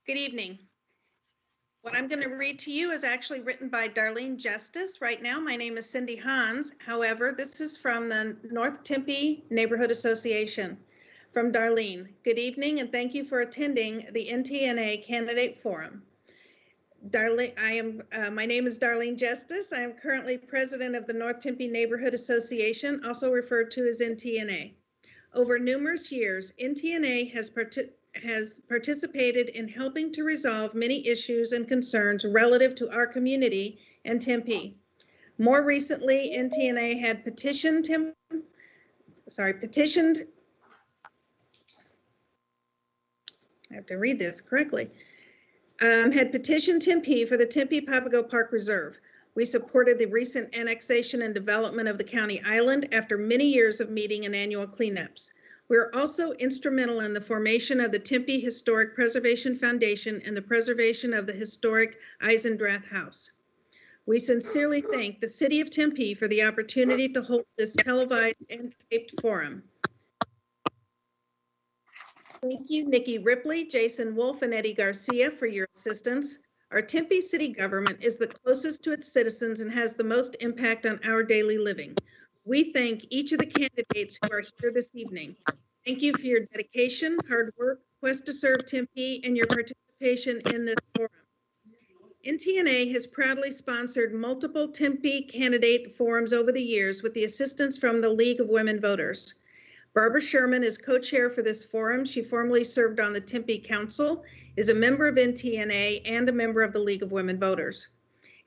Good evening. What I'm going to read to you is actually written by Darlene Justice. Right now, my name is Cindy Hans. However, this is from the North Tempe Neighborhood Association. From Darlene, good evening and thank you for attending the NTNA Candidate Forum. My name is Darlene Justice. I am currently president of the North Tempe Neighborhood Association, also referred to as NTNA. Over numerous years, NTNA has participated in helping to resolve many issues and concerns relative to our community and Tempe. More recently, NTNA had petitioned, I have to read this correctly, had petitioned Tempe for the Tempe Papago Park Reserve. We supported the recent annexation and development of the county island after many years of meeting and annual cleanups. We are also instrumental in the formation of the Tempe Historic Preservation Foundation and the preservation of the historic Eisendrath House. We sincerely thank the City of Tempe for the opportunity to hold this televised and taped forum. Thank you, Nikki Ripley, Jason Wolf, and Eddie Garcia for your assistance. Our Tempe city government is the closest to its citizens and has the most impact on our daily living. We thank each of the candidates who are here this evening. Thank you for your dedication, hard work, quest to serve Tempe, and your participation in this forum. NTNA has proudly sponsored multiple Tempe candidate forums over the years with the assistance from the League of Women Voters. Barbara Sherman is co-chair for this forum. She formerly served on the Tempe Council, is a member of NTNA, and a member of the League of Women Voters.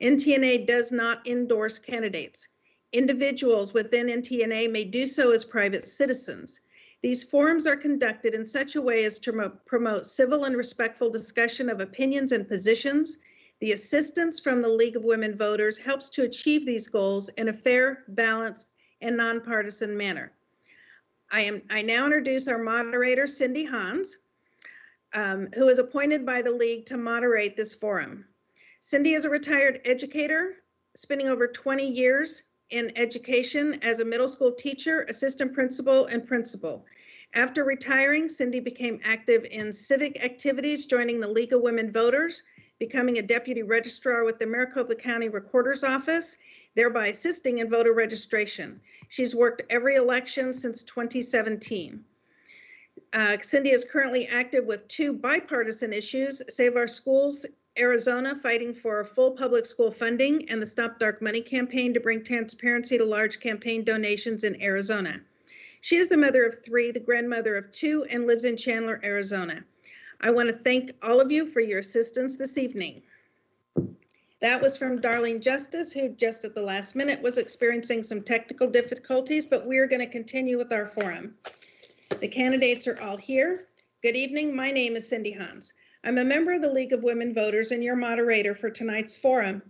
NTNA does not endorse candidates. Individuals within NTNA may do so as private citizens. These forums are conducted in such a way as to promote civil and respectful discussion of opinions and positions. The assistance from the League of Women Voters helps to achieve these goals in a fair, balanced, and nonpartisan manner. I now introduce our moderator, Cindy Hans, who is appointed by the League to moderate this forum. Cindy is a retired educator, spending over 20 years in education as a middle school teacher, assistant principal, and principal. After retiring, Cindy became active in civic activities, joining the League of Women Voters, becoming a deputy registrar with the Maricopa County Recorder's Office, thereby assisting in voter registration. She's worked every election since 2017. Cindy is currently active with two bipartisan issues, Save Our Schools Arizona, fighting for full public school funding, and the Stop Dark Money campaign to bring transparency to large campaign donations in Arizona. She is the mother of three, the grandmother of two, and lives in Chandler, Arizona. I want to thank all of you for your assistance this evening. That was from Darlene Justice, who just at the last minute was experiencing some technical difficulties, but we're going to continue with our forum. The candidates are all here. Good evening. My name is Cindy Hans. I'm a member of the League of Women Voters and your moderator for tonight's forum.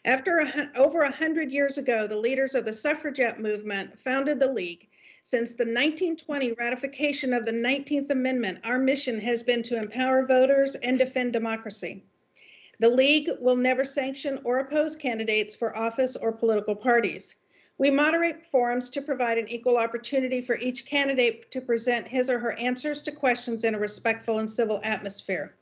Over 100 years ago, the leaders of the suffragette movement founded the League. Since the 1920 ratification of the 19th Amendment, our mission has been to empower voters and defend democracy. The League will never sanction or oppose candidates for office or political parties. We moderate forums to provide an equal opportunity for each candidate to present his or her answers to questions in a respectful and civil atmosphere.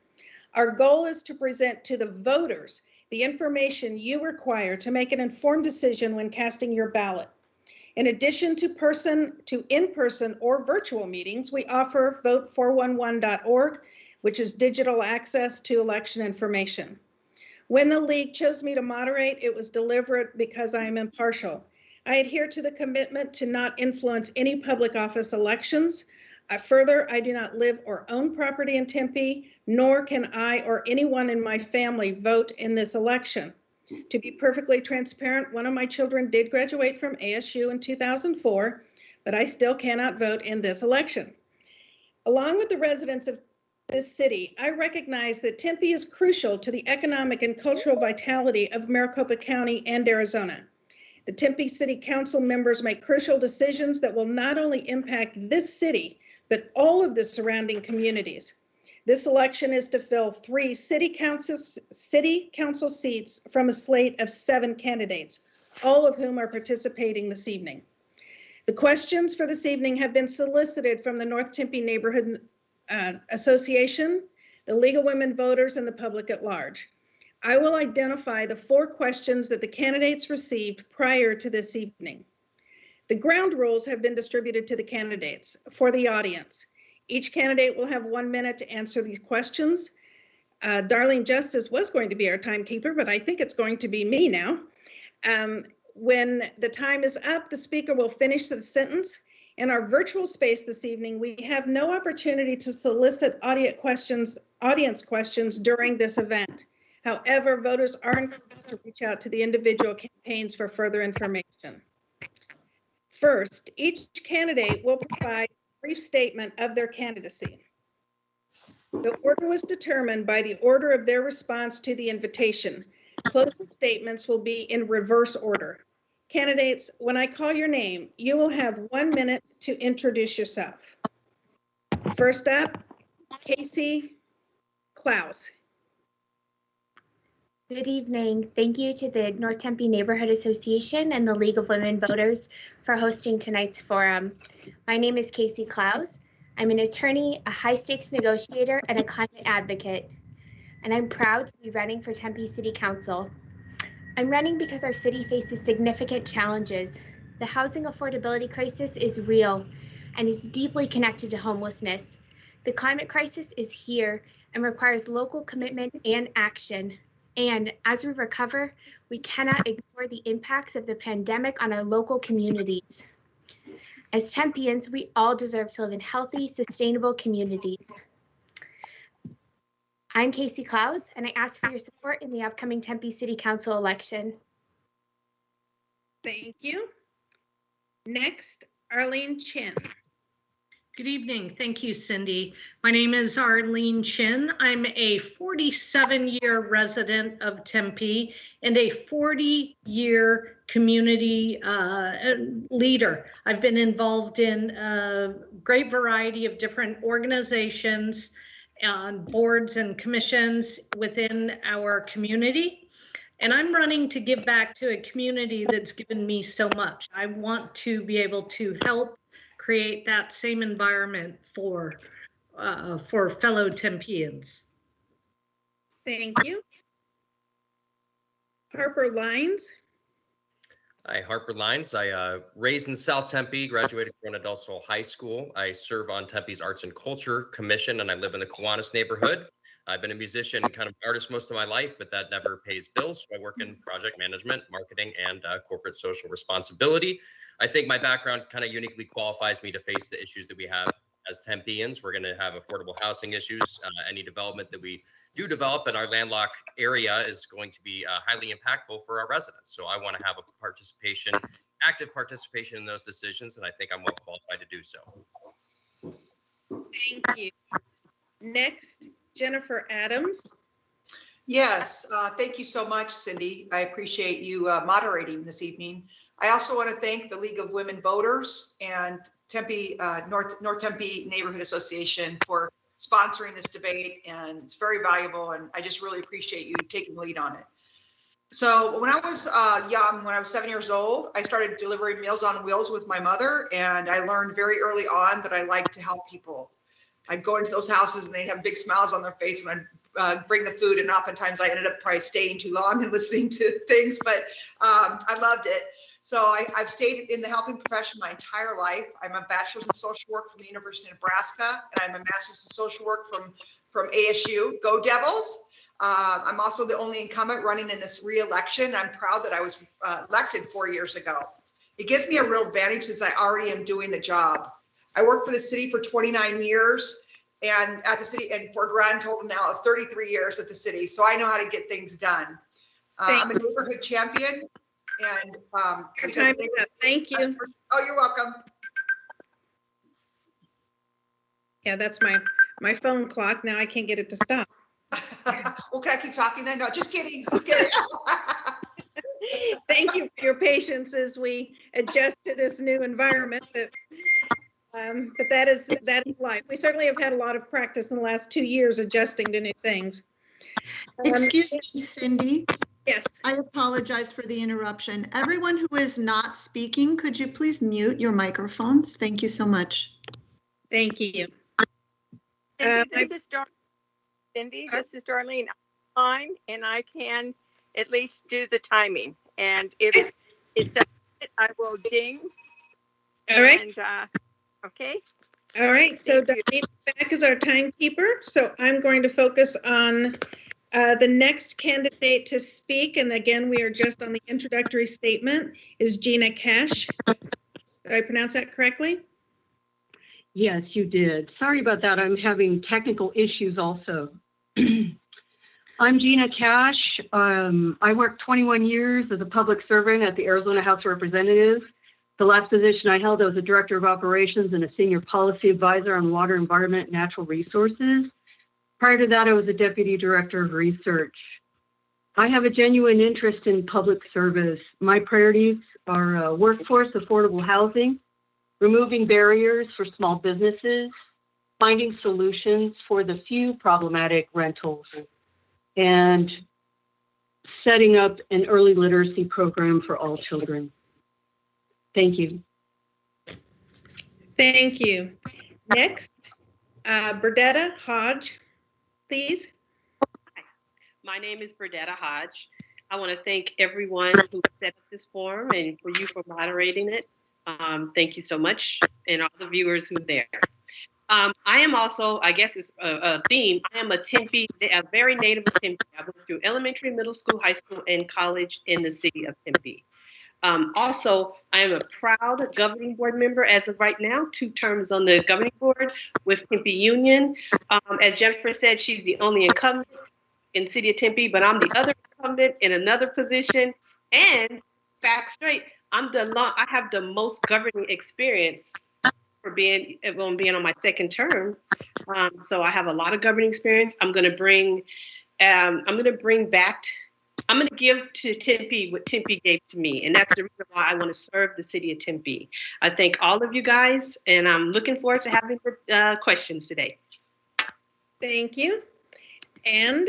Our goal is to present to the voters the information you require to make an informed decision when casting your ballot. In addition to in-person or virtual meetings, we offer vote411.org, which is digital access to election information. When the League chose me to moderate, it was deliberate because I am impartial. I adhere to the commitment to not influence any public office elections. Further, I do not live or own property in Tempe, nor can I or anyone in my family vote in this election. To be perfectly transparent, one of my children did graduate from ASU in 2004, but I still cannot vote in this election. Along with the residents of this city, I recognize that Tempe is crucial to the economic and cultural vitality of Maricopa County and Arizona. The Tempe City Council members make crucial decisions that will not only impact this city, but all of the surrounding communities. This election is to fill 3 city council seats from a slate of 7 candidates, all of whom are participating this evening. The questions for this evening have been solicited from the North Tempe Neighborhood Association, the League of Women Voters, and the public at large. I will identify the 4 questions that the candidates received prior to this evening. The ground rules have been distributed to the candidates for the audience. Each candidate will have 1 minute to answer these questions. Darlene Justice was going to be our timekeeper, but I think it's going to be me now. When the time is up, the speaker will finish the sentence. In our virtual space this evening, we have no opportunity to solicit audience questions during this event. However, voters are encouraged to reach out to the individual campaigns for further information. First, each candidate will provide a brief statement of their candidacy. The order was determined by the order of their response to the invitation. Closing statements will be in reverse order. Candidates, when I call your name, you will have 1 minute to introduce yourself. First up, Casey Klaus. Good evening. Thank you to the North Tempe Neighborhood Association and the League of Women Voters for hosting tonight's forum. My name is Casey Klaus. I'm an attorney, a high-stakes negotiator, and a climate advocate, and I'm proud to be running for Tempe City Council. I'm running because our city faces significant challenges. The housing affordability crisis is real and is deeply connected to homelessness. The climate crisis is here and requires local commitment and action. And as we recover, we cannot ignore the impacts of the pandemic on our local communities. As Tempeans, we all deserve to live in healthy, sustainable communities. I'm Casey Klaus, and I ask for your support in the upcoming Tempe City Council election. Thank you. Next, Arlene Chin. Good evening. Thank you, Cindy. My name is Arlene Chin. I'm a 47-year resident of Tempe and a 40-year community leader. I've been involved in a great variety of different organizations, on boards and commissions within our community. And I'm running to give back to a community that's given me so much. I want to be able to help create that same environment for fellow Tempeans. Thank you. Harper Lines. Hi, Harper Lines. I raised in South Tempe, graduated from Gonzales High School. I serve on Tempe's Arts and Culture Commission, and I live in the Kiwanis neighborhood. I've been a musician and kind of artist most of my life, but that never pays bills. So I work in project management, marketing, and corporate social responsibility. I think my background kind of uniquely qualifies me to face the issues that we have as Tempeans. We're going to have affordable housing issues. Any development that we do develop in our landlocked area is going to be highly impactful for our residents. So I want to have a active participation in those decisions, and I think I'm well qualified to do so. Thank you. Next, Jennifer Adams. Yes, thank you so much, Cindy. I appreciate you moderating this evening. I also want to thank the League of Women Voters and Tempe North Tempe Neighborhood Association for sponsoring this debate, and it's very valuable, and I just really appreciate you taking the lead on it. So when I was young, when I was 7 years old, I started delivering Meals on Wheels with my mother, and I learned very early on that I like to help people. I'd go into those houses and they'd have big smiles on their face when I'd bring the food, and oftentimes I ended up probably staying too long and listening to things, but I loved it. So I've stayed in the helping profession my entire life. I'm a bachelor's in social work from the University of Nebraska, and I'm a master's in social work from ASU. Go Devils! I'm also the only incumbent running in this re-election. I'm proud that I was elected 4 years ago. It gives me a real advantage since I already am doing the job. I worked for the city for 29 years and at the city, and for a grand total now of 33 years at the city. So I know how to get things done. I'm a neighborhood champion. And your time is up. Thank you. Oh, you're welcome. Yeah, that's my phone clock. Now I can't get it to stop. Well, can I keep talking then? No, just kidding. Just kidding. Thank you for your patience as we adjust to this new environment. But that is life. We certainly have had a lot of practice in the last 2 years adjusting to new things. Excuse me, Cindy. Yes. I apologize for the interruption. Everyone who is not speaking, could you please mute your microphones? Thank you so much. Thank you. This is Cindy, this is Darlene. I'm fine, and I can at least do the timing. And if it's a minute, I will ding. All right. And, okay. All right. So Thank you. Darlene is back as our timekeeper. So I'm going to focus on the next candidate to speak. And again, we are just on the introductory statement, is Gina Cash. Did I pronounce that correctly? Yes, you did. Sorry about that. I'm having technical issues also. I'm Gina Cash. I worked 21 years as a public servant at the Arizona House of Representatives. The last position I held, I was a director of operations and a senior policy advisor on water, environment, and natural resources. Prior to that, I was a deputy director of research. I have a genuine interest in public service. My priorities are workforce, affordable housing, removing barriers for small businesses, finding solutions for the few problematic rentals, and setting up an early literacy program for all children. Thank you. Thank you. Next, Burdetta Hodge, please. My name is Burdetta Hodge. I want to thank everyone who set up this forum and for you for moderating it. Thank you so much, and all the viewers who are there. I am also, I guess it's a theme, I am a Tempe, a very native of Tempe. I went through elementary, middle school, high school, and college in the city of Tempe. Also, I am a proud governing board member as of right now, 2 terms on the governing board with Tempe Union. As Jennifer said, she's the only incumbent in the city of Tempe, but I'm the other incumbent in another position. And fact straight, I have the most governing experience for being on my 2nd term. So I have a lot of governing experience. I'm going to give to Tempe what Tempe gave to me. And that's the reason why I want to serve the city of Tempe. I thank all of you guys, and I'm looking forward to having questions today. Thank you. And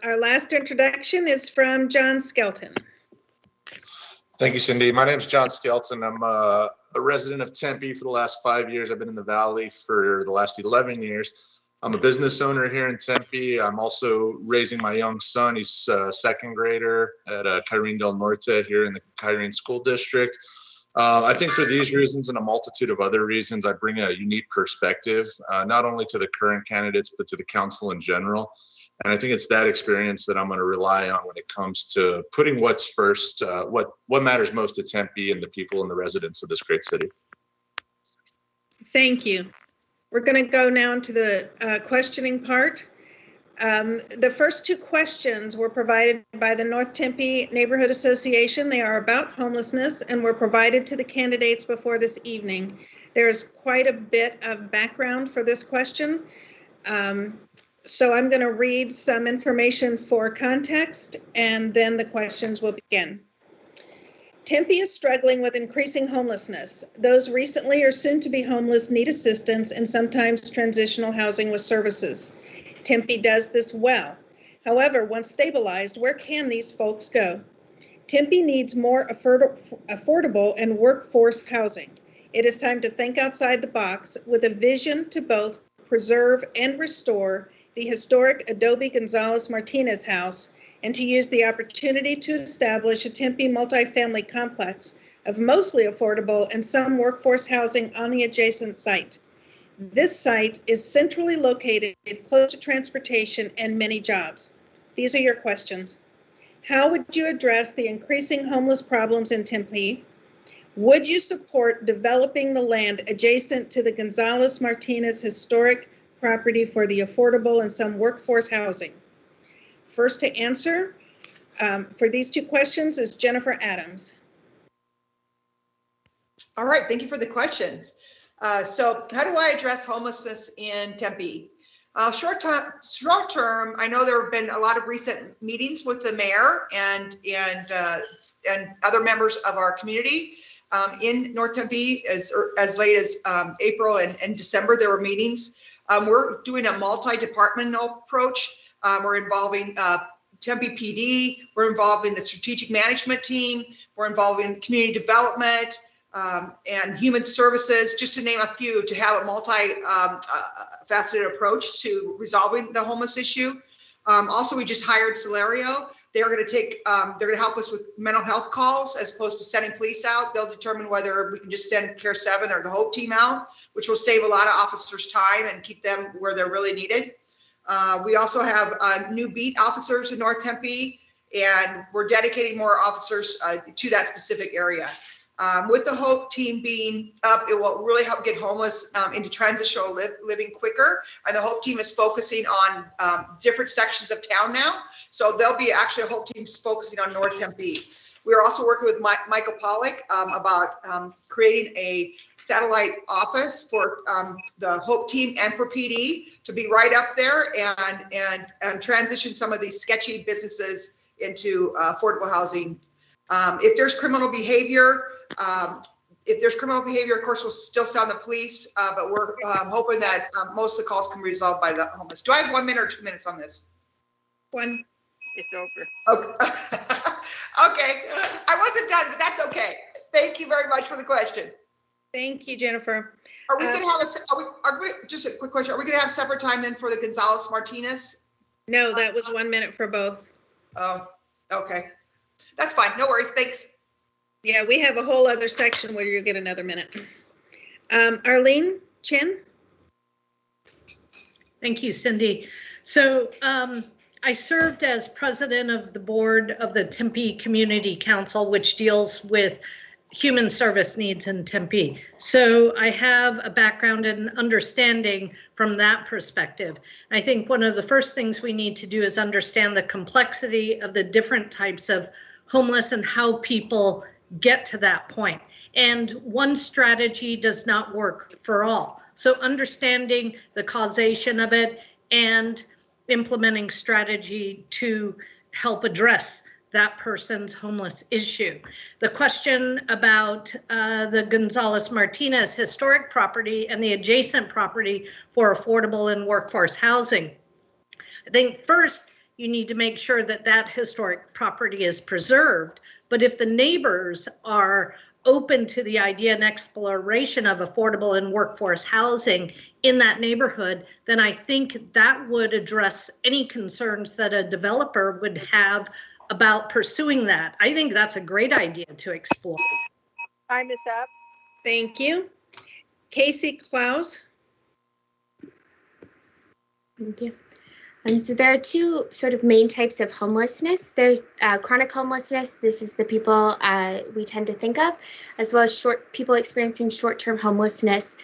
our last introduction is from John Skelton. Thank you, Cindy. My name is John Skelton. I'm a resident of Tempe for the last 5 years. I've been in the Valley for the last 11 years. I'm a business owner here in Tempe. I'm also raising my young son. He's a 2nd grader at Kyrene Del Norte here in the Kyrene School District. I think for these reasons and a multitude of other reasons, I bring a unique perspective, not only to the current candidates, but to the council in general. And I think it's that experience that I'm going to rely on when it comes to putting what's first, what matters most to Tempe and the people and the residents of this great city. Thank you. We're going to go now into the questioning part. The first 2 questions were provided by the North Tempe Neighborhood Association. They are about homelessness and were provided to the candidates before this evening. There's quite a bit of background for this question. So I'm going to read some information for context, and then the questions will begin. Tempe is struggling with increasing homelessness. Those recently or soon to be homeless need assistance and sometimes transitional housing with services. Tempe does this well. However, once stabilized, where can these folks go? Tempe needs more affordable and workforce housing. It is time to think outside the box with a vision to both preserve and restore the historic Adobe Gonzales Martinez house, and to use the opportunity to establish a Tempe multifamily complex of mostly affordable and some workforce housing on the adjacent site. This site is centrally located, close to transportation and many jobs. These are your questions. How would you address the increasing homeless problems in Tempe? Would you support developing the land adjacent to the Gonzales Martinez historic property for the affordable and some workforce housing? First to answer for these 2 questions is Jennifer Adams. All right, thank you for the questions. So how do I address homelessness in Tempe? Short term, I know there have been a lot of recent meetings with the mayor and other members of our community in North Tempe as late as April and December. There were meetings. We're doing a multi-departmental approach. We're involving Tempe PD. We're involving the strategic management team. We're involving community development, and human services, just to name a few, to have a multi-faceted approach to resolving the homeless issue. Also, we just hired Celerio. They're going to help us with mental health calls as opposed to sending police out. They'll determine whether we can just send Care 7 or the Hope team out, which will save a lot of officers' time and keep them where they're really needed. We also have new beat officers in North Tempe, and we're dedicating more officers to that specific area. With the Hope team being up, it will really help get homeless into transitional living quicker. And the Hope team is focusing on different sections of town now. So there'll be actually a Hope team focusing on North Tempe. We're also working with Michael Pollack about creating a satellite office for the Hope team and for PD to be right up there and transition some of these sketchy businesses into affordable housing. If there's criminal behavior, of course, we'll still sound the police, but we're hoping that most of the calls can be resolved by the homeless. Do I have 1 minute or 2 minutes on this? One. It's over. Okay. Okay. I wasn't done, but that's okay. Thank you very much for the question. Thank you, Jennifer. Are we going to have just a quick question? Are we going to have separate time then for the Gonzales Martinez? No, that was 1 minute for both. Oh, okay. That's fine. No worries. Thanks. Yeah, we have a whole other section where you'll get another minute. Arlene Chin. Thank you, Cindy. So I served as president of the board of the Tempe Community Council, which deals with human service needs in Tempe. So I have a background and understanding from that perspective. I think one of the first things we need to do is understand the complexity of the different types of homeless and how people get to that point. And one strategy does not work for all. So understanding the causation of it and implementing strategy to help address that person's homeless issue. The question about the Gonzales Martinez historic property and the adjacent property for affordable and workforce housing. I think first you need to make sure that that historic property is preserved, but if the neighbors are open to the idea and exploration of affordable and workforce housing in that neighborhood, then I think that would address any concerns that a developer would have about pursuing that. I think that's a great idea to explore. Time is up. Thank you. Casey Klaus. Thank you. So there are two sort of main types of homelessness. There's chronic homelessness. This is the people we tend to think of, as well as people experiencing short-term homelessness.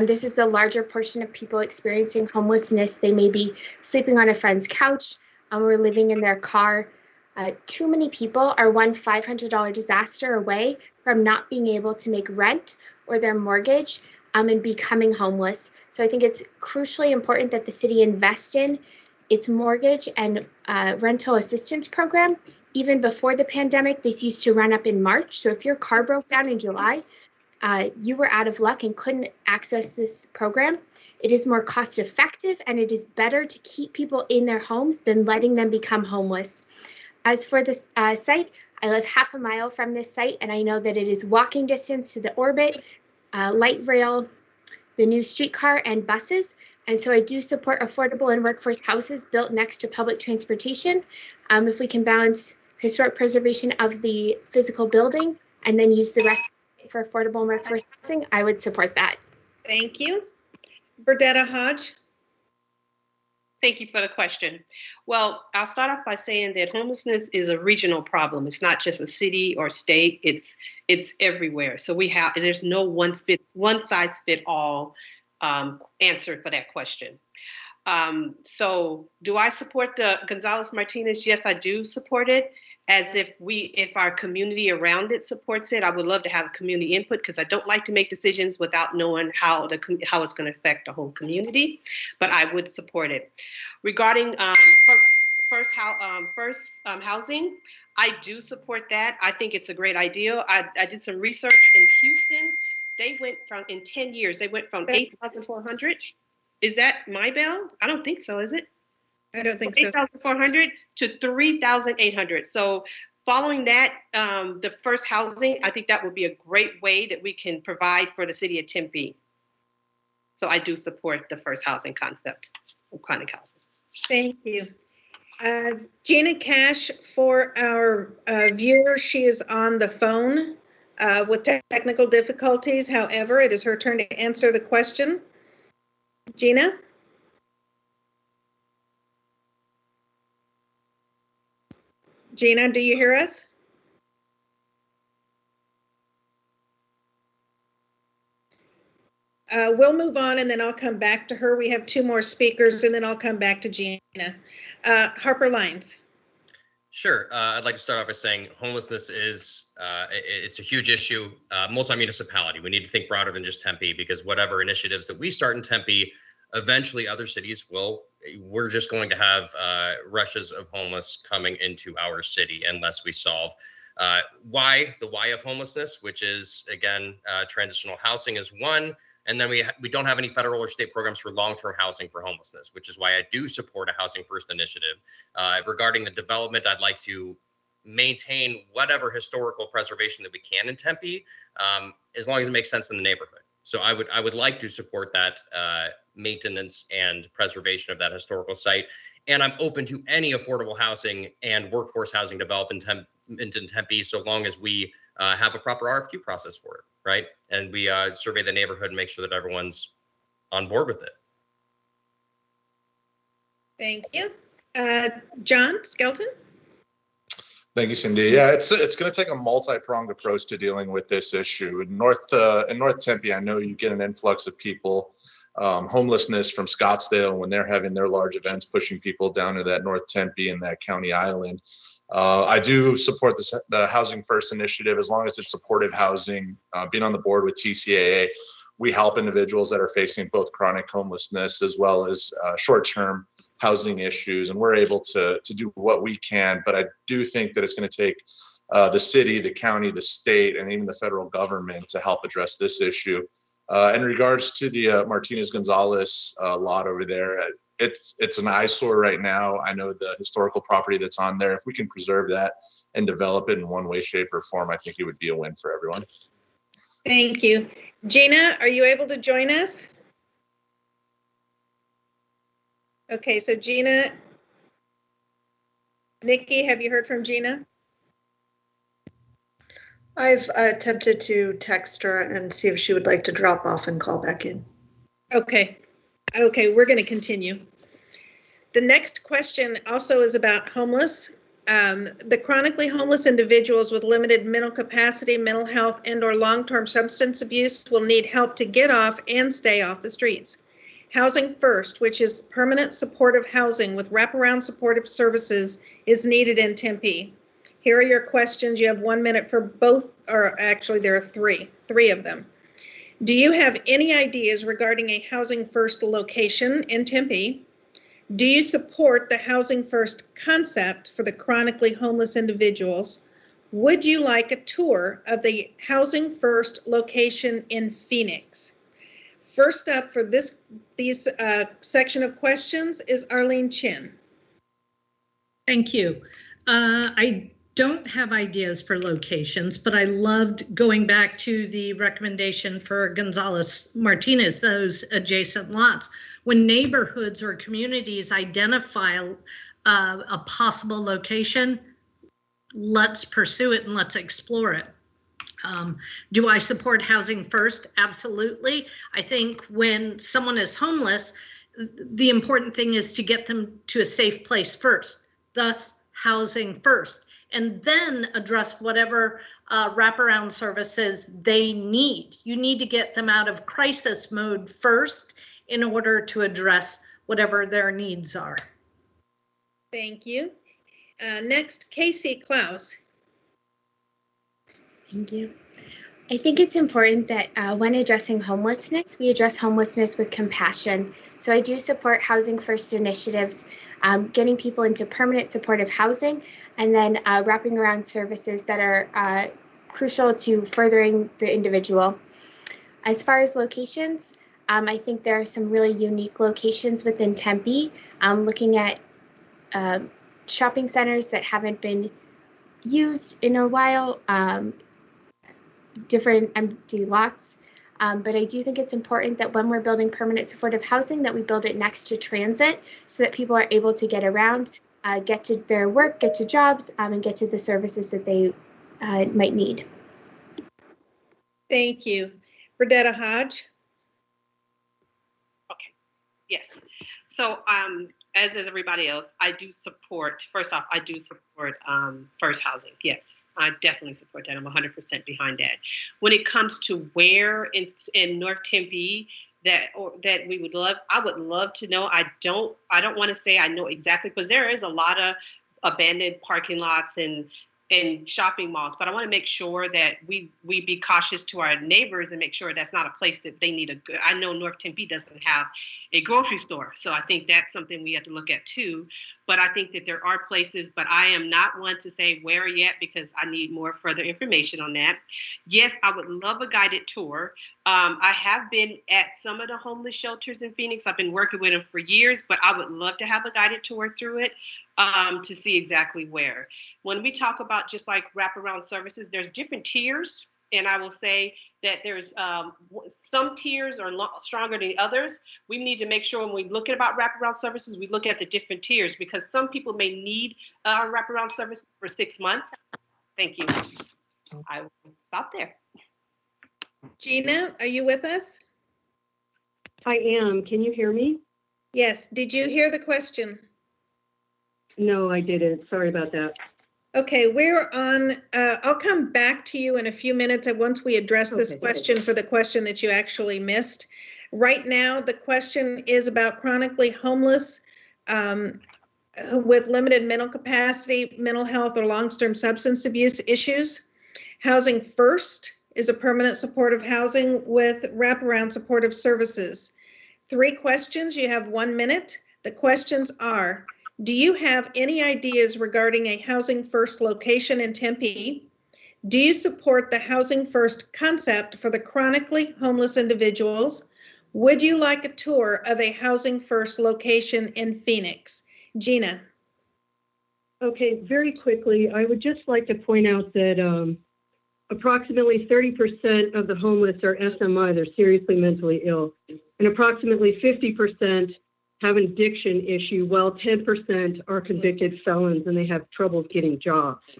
This is the larger portion of people experiencing homelessness. They may be sleeping on a friend's couch or living in their car. Too many people are one $500 disaster away from not being able to make rent or their mortgage and becoming homeless. So I think it's crucially important that the city invest in its mortgage and rental assistance program. Even before the pandemic, this used to run up in March. So if your car broke down in July, you were out of luck and couldn't access this program. It is more cost effective and it is better to keep people in their homes than letting them become homeless. As for this site, I live half a mile from this site and I know that it is walking distance to the Orbit, light rail, the new streetcar and buses. And so I do support affordable and workforce houses built next to public transportation. If we can balance historic preservation of the physical building and then use the rest for affordable and workforce housing, I would support that. Thank you. Burdetta Hodge. Thank you for the question. Well, I'll start off by saying that homelessness is a regional problem. It's not just a city or state, it's everywhere. So there's no one size fit all answer for that question. So do I support the Gonzales Martinez? Yes, I do support it. As if our community around it supports it, I would love to have community input because I don't like to make decisions without knowing how it's going to affect the whole community. But I would support it. Regarding first housing, I do support that. I think it's a great idea. I did some research in Houston. They went in 10 years, they went from 8,400. Is that my bell? I don't think so, is it? I don't think so. 8,400 to 3,800. So following that, the first housing, I think that would be a great way that we can provide for the city of Tempe. So I do support the first housing concept of chronic housing. Thank you. Gina Cash, for our viewer, she is on the phone with technical difficulties. However, it is her turn to answer the question. Gina? Gina, do you hear us? We'll move on and then I'll come back to her. We have 2 more speakers and then I'll come back to Gina. Harper Lines. Sure. I'd like to start off by saying homelessness is, it's a huge issue, multi-municipality. We need to think broader than just Tempe, because whatever initiatives that we start in Tempe, eventually other cities will, we're just going to have rushes of homeless coming into our city unless we solve the why of homelessness, which is, again, transitional housing is one. And then we don't have any federal or state programs for long-term housing for homelessness, which is why I do support a Housing First initiative. Regarding the development, I'd like to maintain whatever historical preservation that we can in Tempe, as long as it makes sense in the neighborhood. So I would like to support that maintenance and preservation of that historical site. And I'm open to any affordable housing and workforce housing development in Tempe, so long as we have a proper RFQ process for it, right? And we survey the neighborhood and make sure that everyone's on board with it. Thank you. John Skelton? Thank you, Cindy. Yeah, it's going to take a multi-pronged approach to dealing with this issue. In North Tempe, I know you get an influx of people, homelessness from Scottsdale when they're having their large events, pushing people down to that North Tempe and that county island. I do support the Housing First initiative as long as it's supportive housing. Being on the board with TCAA, we help individuals that are facing both chronic homelessness as well as short-term housing issues, and we're able to do what we can. But I do think that it's going to take the city, the county, the state, and even the federal government to help address this issue. In regards to the Martinez Gonzales lot over there, it's an eyesore right now. I know the historical property that's on there. If we can preserve that and develop it in one way, shape, or form, I think it would be a win for everyone. Thank you. Gina, are you able to join us? Okay, so Gina, Nikki, have you heard from Gina? I've attempted to text her and see if she would like to drop off and call back in. Okay. Okay, we're going to continue. The next question also is about homeless. The chronically homeless individuals with limited mental capacity, mental health, and/or long-term substance abuse will need help to get off and stay off the streets. Housing First, which is permanent supportive housing with wraparound supportive services, is needed in Tempe. Here are your questions. You have 1 minute for both, or actually there are three of them. Do you have any ideas regarding a Housing First location in Tempe? Do you support the Housing First concept for the chronically homeless individuals? Would you like a tour of the Housing First location in Phoenix? First up for these section of questions is Arlene Chin. Thank you. I don't have ideas for locations, but I loved going back to the recommendation for Gonzales Martinez, those adjacent lots. When neighborhoods or communities identify a possible location, let's pursue it and let's explore it. Do I support Housing First? Absolutely. I think when someone is homeless, the important thing is to get them to a safe place first, thus Housing First, and then address whatever wraparound services they need. You need to get them out of crisis mode first in order to address whatever their needs are. Thank you. Next, Casey Klaus. Thank you. I think it's important that when addressing homelessness, we address homelessness with compassion. So I do support Housing First initiatives, getting people into permanent supportive housing, and then wrapping around services that are crucial to furthering the individual. As far as locations, I think there are some really unique locations within Tempe. Looking at shopping centers that haven't been used in a while, different empty lots. But I do think it's important that when we're building permanent supportive housing, that we build it next to transit so that people are able to get around, get to their work, get to jobs, and get to the services that they might need. Thank you. Burdetta Hodge. Okay, yes. So as is everybody else, I do support, first off, I do support first housing. Yes, I definitely support that. I'm 100% behind that. When it comes to where in North Tempe that we would love, I would love to know. I don't want to say I know exactly, because there is a lot of abandoned parking lots and shopping malls, but I want to make sure that we be cautious to our neighbors and make sure that's not a place that they need a good. I know North Tempe doesn't have a grocery store, so I think that's something we have to look at too. But I think that there are places, but I am not one to say where yet because I need more further information on that. Yes, I would love a guided tour. I have been at some of the homeless shelters in Phoenix. I've been working with them for years, but I would love to have a guided tour through it to see exactly where. When we talk about just like wraparound services, there's different tiers. And I will say that there's some tiers are stronger than others. We need to make sure when we look at about wraparound services, we look at the different tiers because some people may need wraparound services for 6 months. Thank you. I will stop there. Gina, are you with us? I am. Can you hear me? Yes. Did you hear the question? No, I didn't. Sorry about that. Okay, we're on, I'll come back to you in a few minutes once we address this question for the question that you actually missed. Right now, the question is about chronically homeless with limited mental capacity, mental health, or long-term substance abuse issues. Housing First is a permanent supportive housing with wraparound supportive services. 3 questions, you have 1 minute. The questions are, do you have any ideas regarding a Housing First location in Tempe? Do you support the Housing First concept for the chronically homeless individuals? Would you like a tour of a Housing First location in Phoenix? Gina. Okay, very quickly, I would just like to point out that approximately 30% of the homeless are SMI, they're seriously mentally ill, and approximately 50% have an addiction issue, while 10% are convicted felons and they have trouble getting jobs.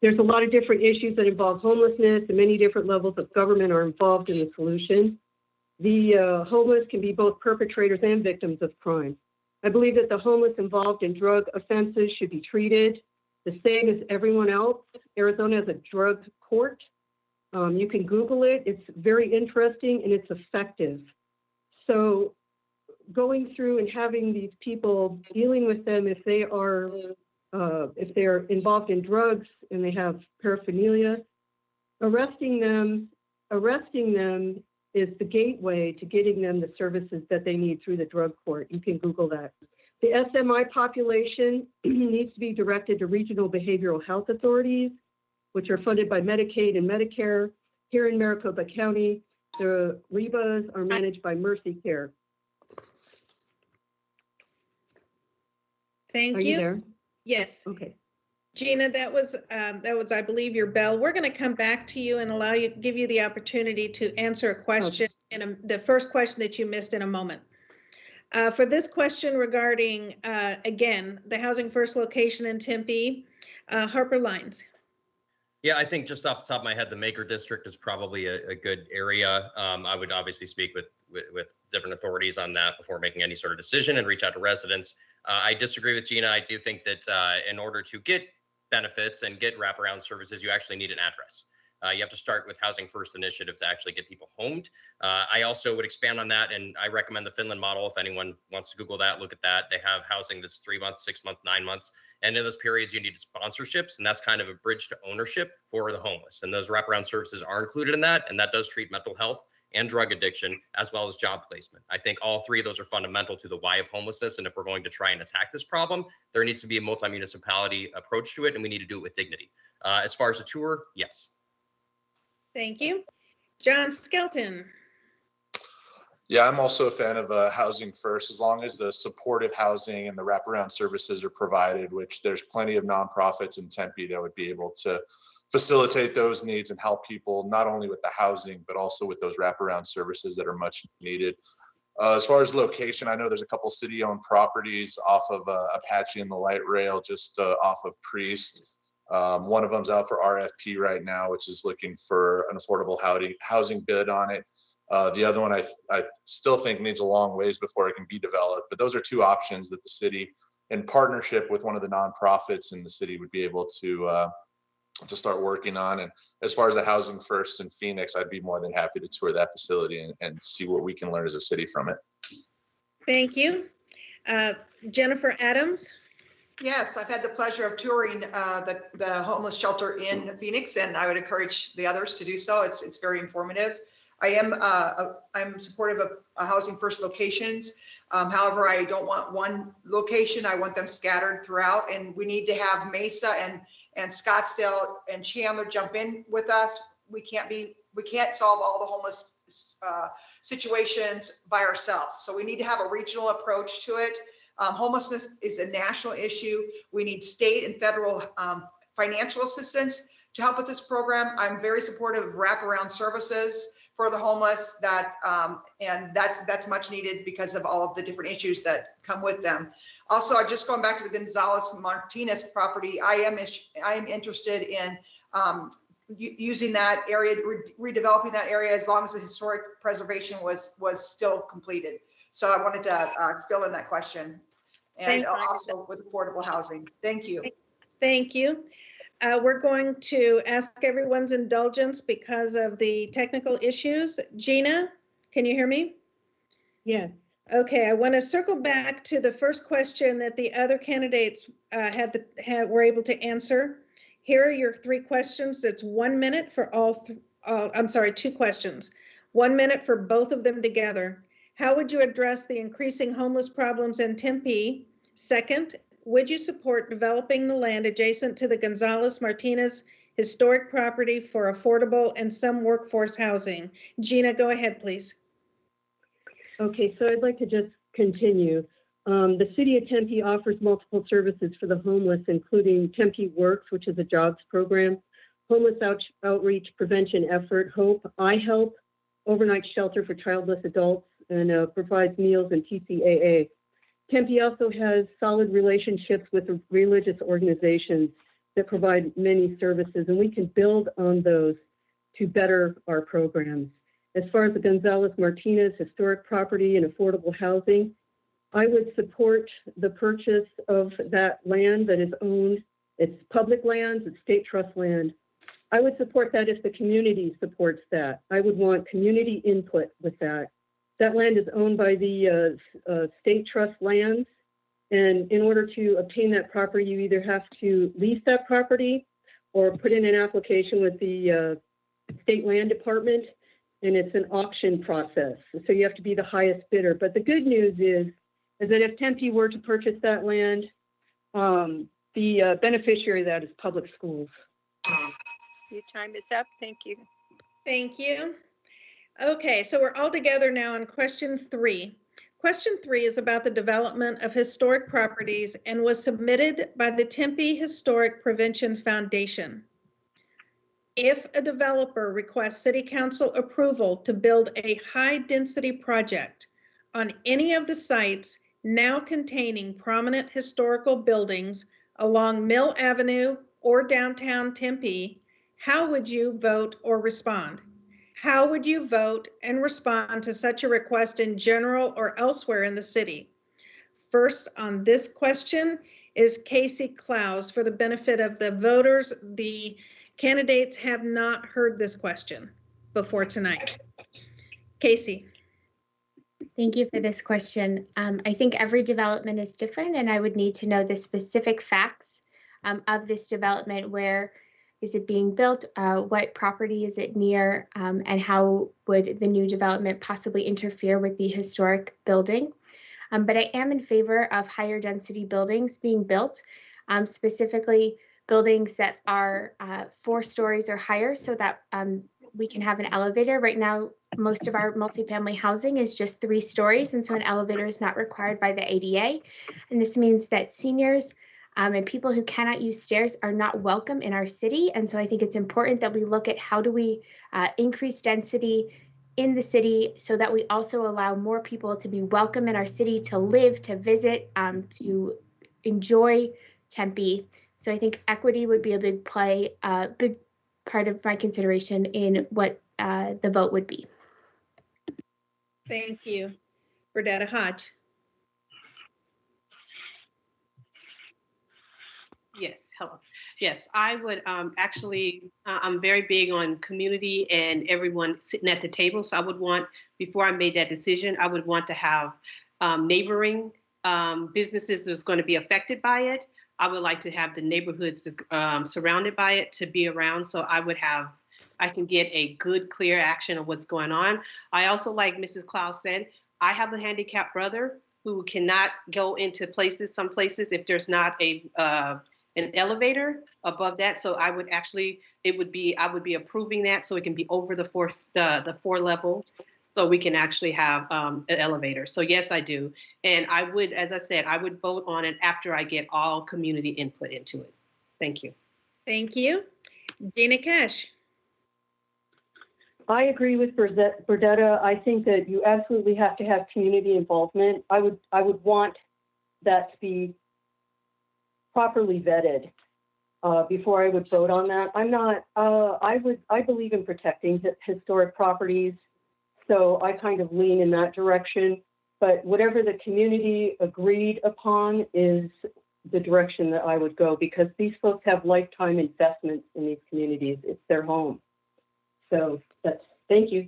There's a lot of different issues that involve homelessness, and many different levels of government are involved in the solution. The homeless can be both perpetrators and victims of crime. I believe that the homeless involved in drug offenses should be treated the same as everyone else. Arizona has a drug court. You can Google it. It's very interesting and it's effective. So going through and having these people, dealing with them if they're involved in drugs and they have paraphernalia, arresting them is the gateway to getting them the services that they need through the drug court. You can Google that. The SMI population needs to be directed to regional behavioral health authorities, which are funded by Medicaid and Medicare. Here in Maricopa County, the REBAs are managed by Mercy Care. Thank you. Are you there? Yes. Okay. Gina, that was, I believe, your bell. We're going to come back to you and give you the opportunity to answer a question, the first question that you missed in a moment. For this question regarding, again, the Housing First location in Tempe, Harper Lines. Yeah, I think just off the top of my head, the Maker District is probably a good area. I would obviously speak with different authorities on that before making any sort of decision and reach out to residents. I disagree with Gina. I do think that in order to get benefits and get wraparound services, you actually need an address. You have to start with Housing First initiatives to actually get people homed. I also would expand on that, and I recommend the Finland model. If anyone wants to Google that, look at that. They have housing that's 3 months, 6 months, 9 months. And in those periods, you need sponsorships, and that's kind of a bridge to ownership for the homeless. And those wraparound services are included in that, and that does treat mental health and drug addiction, as well as job placement. I think all 3 of those are fundamental to the why of homelessness. And if we're going to try and attack this problem, there needs to be a multi-municipality approach to it, and we need to do it with dignity. As far as a tour, yes. Thank you. John Skelton. Yeah, I'm also a fan of housing first, as long as the supportive housing and the wraparound services are provided, which there's plenty of nonprofits in Tempe that would be able to facilitate those needs and help people not only with the housing, but also with those wraparound services that are much needed. As far as location, I know there's a couple city-owned properties off of Apache and the light rail, just off of Priest. One of them's out for RFP right now, which is looking for an affordable housing bid on it. The other one I still think needs a long ways before it can be developed, but those are two options that the city, in partnership with one of the nonprofits in the city, would be able to start working on. And as far as the housing first in Phoenix, I'd be more than happy to tour that facility and see what we can learn as a city from it. Thank you. Jennifer Adams. Yes, I've had the pleasure of touring the homeless shelter in Phoenix, and I would encourage the others to do so. It's very informative. I'm supportive of housing first locations. However, I don't want one location. I want them scattered throughout, and we need to have Mesa and Scottsdale and Chandler jump in with us. We can't solve all the homeless situations by ourselves. So we need to have a regional approach to it. Homelessness is a national issue. We need state and federal financial assistance to help with this program. I'm very supportive of wraparound services for the homeless, and that's much needed because of all of the different issues that come with them. Also, I'm just going back to the Gonzales Martinez property. I am interested in using that area, redeveloping that area, as long as the historic preservation was still completed. So I wanted to fill in that question, and also with affordable housing. Thank you. Thank you. We're going to ask everyone's indulgence because of the technical issues. Gina, can you hear me? Yes. Okay, I want to circle back to the first question that the other candidates were able to answer. Here are your three questions. It's 1 minute for two questions. 1 minute for both of them together. How would you address the increasing homeless problems in Tempe? Second, would you support developing the land adjacent to the Gonzales Martinez historic property for affordable and some workforce housing? Gina, go ahead, please. Okay, so I'd like to just continue. The city of Tempe offers multiple services for the homeless, including Tempe Works, which is a jobs program, homeless outreach prevention effort, HOPE, I Help, overnight shelter for childless adults, and provides meals and TCAA. Tempe also has solid relationships with religious organizations that provide many services, and we can build on those to better our programs. As far as the Gonzales Martinez historic property and affordable housing, I would support the purchase of that land that is owned. It's public lands, it's state trust land. I would support that if the community supports that. I would want community input with that. That land is owned by the state trust lands. And in order to obtain that property, you either have to lease that property or put in an application with the state land department, and it's an auction process. So you have to be the highest bidder. But the good news is that if Tempe were to purchase that land, the beneficiary of that is public schools. Your time is up. Thank you. Thank you. Okay, so we're all together now on question 3. Question 3 is about the development of historic properties and was submitted by the Tempe Historic Prevention Foundation. If a developer requests City Council approval to build a high-density project on any of the sites now containing prominent historical buildings along Mill Avenue or downtown Tempe, how would you vote or respond? How would you vote and respond to such a request in general or elsewhere in the city? First on this question is Casey Clouse. For the benefit of the voters, the candidates have not heard this question before tonight. Casey. Thank you for this question. I think every development is different, and I would need to know the specific facts of this development. Where is it being built? What property is it near? And how would the new development possibly interfere with the historic building? But I am in favor of higher density buildings being built, specifically buildings that are 4 stories or higher, so that we can have an elevator. Right now, most of our multifamily housing is just 3 stories, and so an elevator is not required by the ADA. And this means that seniors and people who cannot use stairs are not welcome in our city. And so I think it's important that we look at how do we increase density in the city so that we also allow more people to be welcome in our city, to live, to visit, to enjoy Tempe. So I think equity would be a big big part of my consideration in what the vote would be. Thank you. Burdetta Hodge. Yes, hello. Yes, I would actually, I'm very big on community and everyone sitting at the table. So I would want, before I made that decision, I would want to have neighboring businesses that's going to be affected by it. I would like to have the neighborhoods surrounded by it to be around. So I can get a good, clear action of what's going on. I also, like Mrs. Klaus said, I have a handicapped brother who cannot go into some places if there's not an elevator above that. So I would be approving that so it can be over the 4 level, so we can actually have an elevator. So yes, I do. And I would, as I said, I would vote on it after I get all community input into it. Thank you. Thank you. Gina Cash. I agree with Burdetta. I think that you absolutely have to have community involvement. I would want that to be properly vetted before I would vote on that. I believe in protecting historic properties, so I kind of lean in that direction. But whatever the community agreed upon is the direction that I would go, because these folks have lifetime investments in these communities. It's their home. So thank you.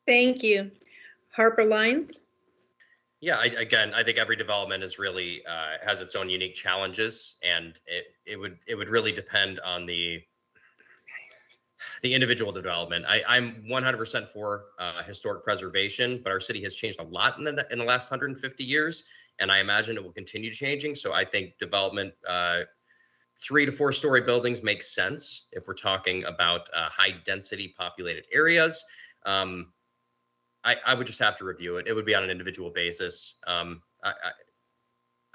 Thank you. Harper Lyons. Yeah, I think every development is really has its own unique challenges, and it would really depend on the individual development. I'm 100% for historic preservation, but our city has changed a lot in the last 150 years, and I imagine it will continue changing. So I think development 3 to 4 story buildings makes sense if we're talking about high density populated areas. I would just have to review it. It would be on an individual basis. I'm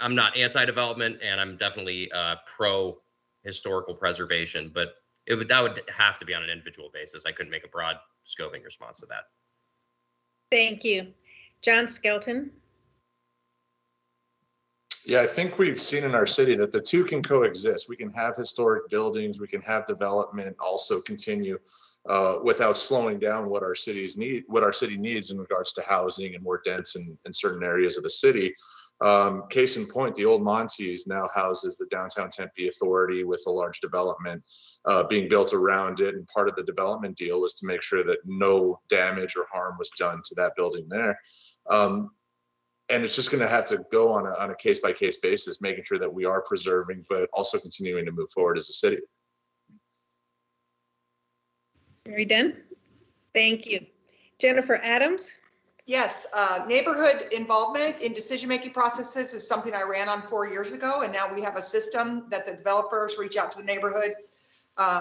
not anti-development, and I'm definitely pro historical preservation, but that would have to be on an individual basis. I couldn't make a broad scoping response to that. Thank you. John Skelton. Yeah, I think we've seen in our city that the two can coexist. We can have historic buildings, we can have development also continue without slowing down what our city needs in regards to housing and more dense in certain areas of the city. Case in point, the old Montes now houses the Downtown Tempe Authority with a large development being built around it. And part of the development deal was to make sure that no damage or harm was done to that building there. And it's just going to have to go on a case-by-case basis, making sure that we are preserving, but also continuing to move forward as a city. Very done. Thank you. Jennifer Adams. Yes, neighborhood involvement in decision-making processes is something I ran on 4 years ago, and now we have a system that the developers reach out to the neighborhood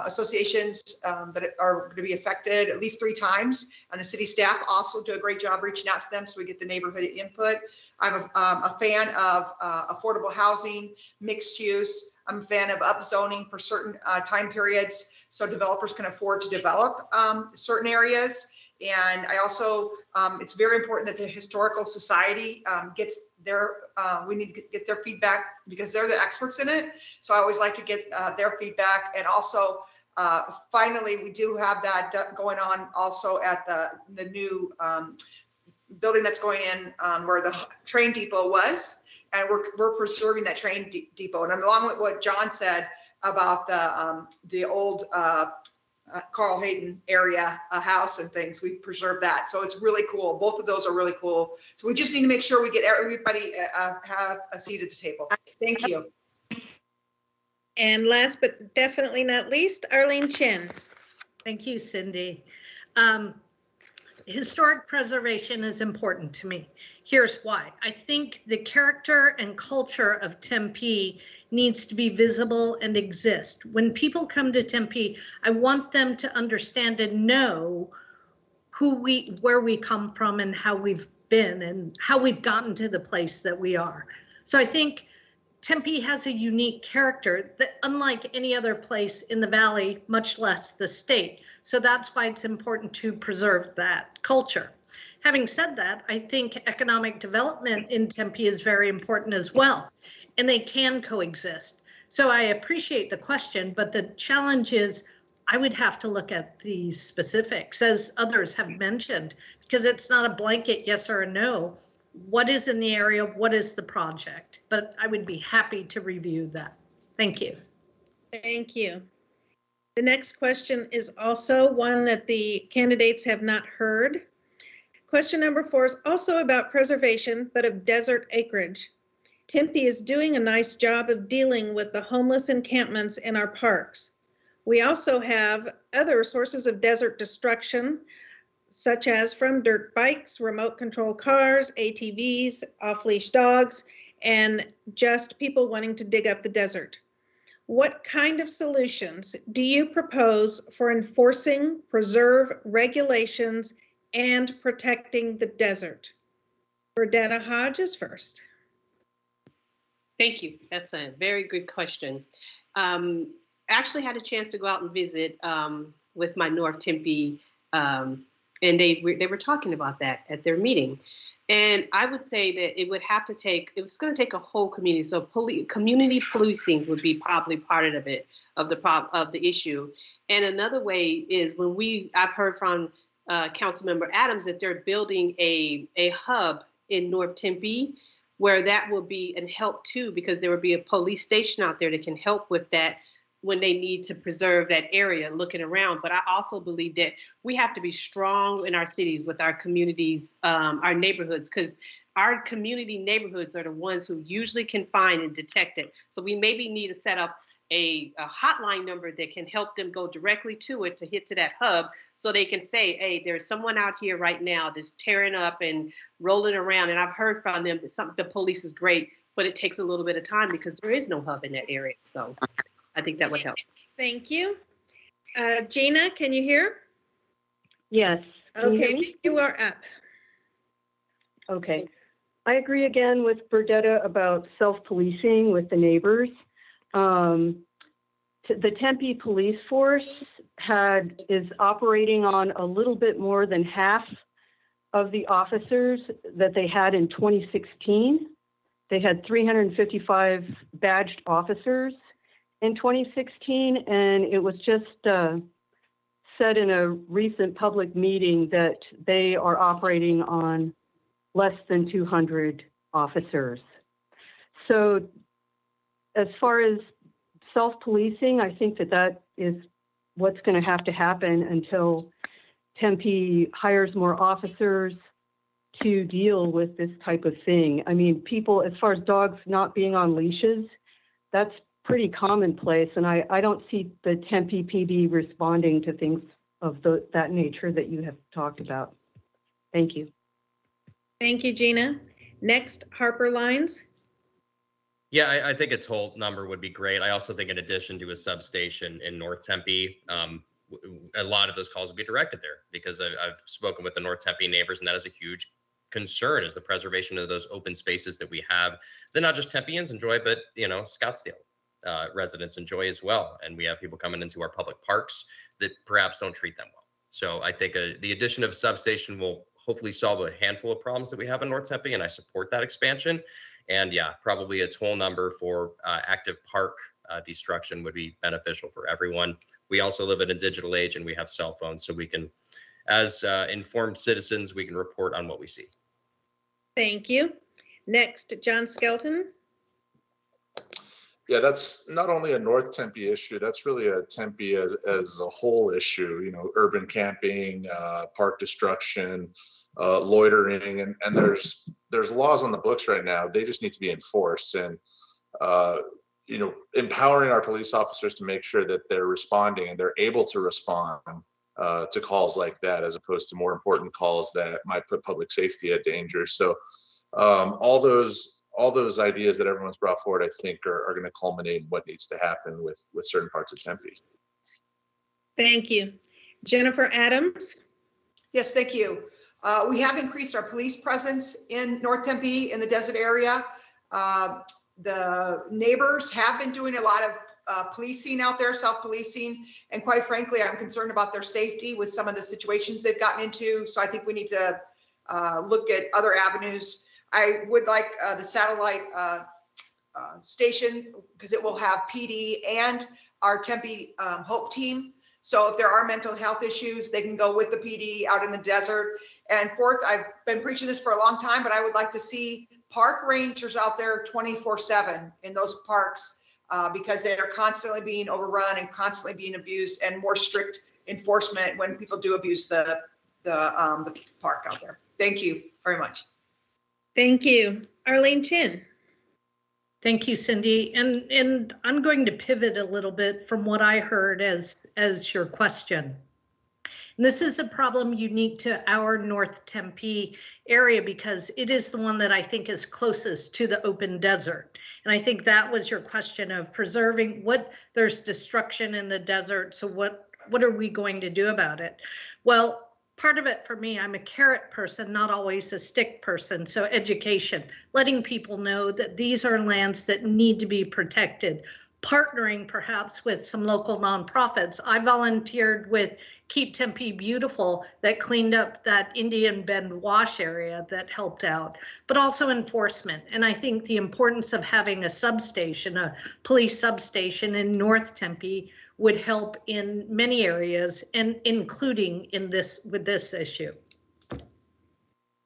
associations that are going to be affected at least 3 times, and the city staff also do a great job reaching out to them, so we get the neighborhood input. I'm a fan of affordable housing, mixed use. I'm a fan of upzoning for certain time periods so developers can afford to develop certain areas. And I also, it's very important that the Historical Society gets their, we need to get their feedback because they're the experts in it. So I always like to get their feedback. And also, finally, we do have that going on also at the new building that's going in where the train depot was. And we're preserving that train depot. And along with what John said about the old Carl Hayden area house and things, we preserve that. So it's really cool. Both of those are really cool. So we just need to make sure we get everybody have a seat at the table. Thank you. And last but definitely not least, Arlene Chin. Thank you, Cindy. Historic preservation is important to me. Here's why. I think the character and culture of Tempe needs to be visible and exist. When people come to Tempe, I want them to understand and know where we come from and how we've been and how we've gotten to the place that we are. So I think Tempe has a unique character that unlike any other place in the Valley, much less the state. So that's why it's important to preserve that culture. Having said that, I think economic development in Tempe is very important as well, and they can coexist. So I appreciate the question, but the challenge is I would have to look at the specifics, as others have mentioned, because it's not a blanket yes or a no. What is in the area? What is the project? But I would be happy to review that. Thank you. Thank you. The next question is also one that the candidates have not heard. Question number 4 is also about preservation, but of desert acreage. Tempe is doing a nice job of dealing with the homeless encampments in our parks. We also have other sources of desert destruction, such as from dirt bikes, remote control cars, ATVs, off-leash dogs, and just people wanting to dig up the desert. What kind of solutions do you propose for enforcing preserve regulations and protecting the desert? Burdetta Hodges first. Thank you. That's a very good question. Actually had a chance to go out and visit with my North Tempe, and they were talking about that at their meeting. And I would say that it would have to take, it was going to take a whole community. So community policing would be probably part of it, of the issue. And another way is when I've heard from Councilmember Adams that they're building a hub in North Tempe, where that will be and help too, because there will be a police station out there that can help with that when they need to preserve that area, looking around. But I also believe that we have to be strong in our cities with our communities, our neighborhoods, because our community neighborhoods are the ones who usually can find and detect it. So we maybe need to set up a hotline number that can help them go directly to it to hit to that hub, so they can say, hey, there's someone out here right now that's tearing up and rolling around. And I've heard from them that the police is great, but it takes a little bit of time because there is no hub in that area. So I think that would help. Thank you. Gina, can you hear? Yes. Can you hear Okay, me? you are up. Okay. I agree again with Burdetta about self-policing with the neighbors. The Tempe police force is operating on a little bit more than half of the officers that they had in 2016. They had 355 badged officers in 2016, and it was just said in a recent public meeting that they are operating on less than 200 officers. So as far as self-policing, I think that is what's going to have to happen until Tempe hires more officers to deal with this type of thing. I mean, people, as far as dogs not being on leashes, that's pretty commonplace, and I don't see the Tempe PD responding to things of that nature that you have talked about. Thank you. Thank you, Gina. Next, Harper Lines. Yeah, I think a toll number would be great. I also think in addition to a substation in North Tempe, a lot of those calls would be directed there, because I've spoken with the North Tempe neighbors, and that is a huge concern, is the preservation of those open spaces that we have that not just Tempeans enjoy, but Scottsdale residents enjoy as well. And we have people coming into our public parks that perhaps don't treat them well. So I think the addition of substation will hopefully solve a handful of problems that we have in North Tempe, and I support that expansion. And yeah, probably a toll number for active park destruction would be beneficial for everyone. We also live in a digital age, and we have cell phones, so we can, as informed citizens, we can report on what we see. Thank you. Next, John Skelton. Yeah, that's not only a North Tempe issue, that's really a Tempe as a whole issue, urban camping, park destruction, loitering, and there's laws on the books right now. They just need to be enforced, and empowering our police officers to make sure that they're responding and they're able to respond to calls like that, as opposed to more important calls that might put public safety at danger. So all those ideas that everyone's brought forward, I think, are going to culminate in what needs to happen with certain parts of Tempe. Thank you. Jennifer Adams. Yes, thank you. We have increased our police presence in North Tempe in the desert area. The neighbors have been doing a lot of policing out there, self-policing, and quite frankly, I'm concerned about their safety with some of the situations they've gotten into. So I think we need to look at other avenues. I would like the satellite station, because it will have PD and our Tempe Hope team. So if there are mental health issues, they can go with the PD out in the desert. And fourth, I've been preaching this for a long time, but I would like to see park rangers out there 24/7 in those parks because they are constantly being overrun and constantly being abused, and more strict enforcement when people do abuse the park out there. Thank you very much. Thank you. Arlene Chin. Thank you, Cindy. And I'm going to pivot a little bit from what I heard as your question. And this is a problem unique to our North Tempe area because it is the one that I think is closest to the open desert. And I think that was your question of preserving there's destruction in the desert. So what are we going to do about it? Well, part of it for me, I'm a carrot person, not always a stick person. So education, letting people know that these are lands that need to be protected, partnering perhaps with some local nonprofits. I volunteered with Keep Tempe Beautiful that cleaned up that Indian Bend wash area that helped out, but also enforcement. And I think the importance of having a substation, a police substation in North Tempe would help in many areas, and including with this issue.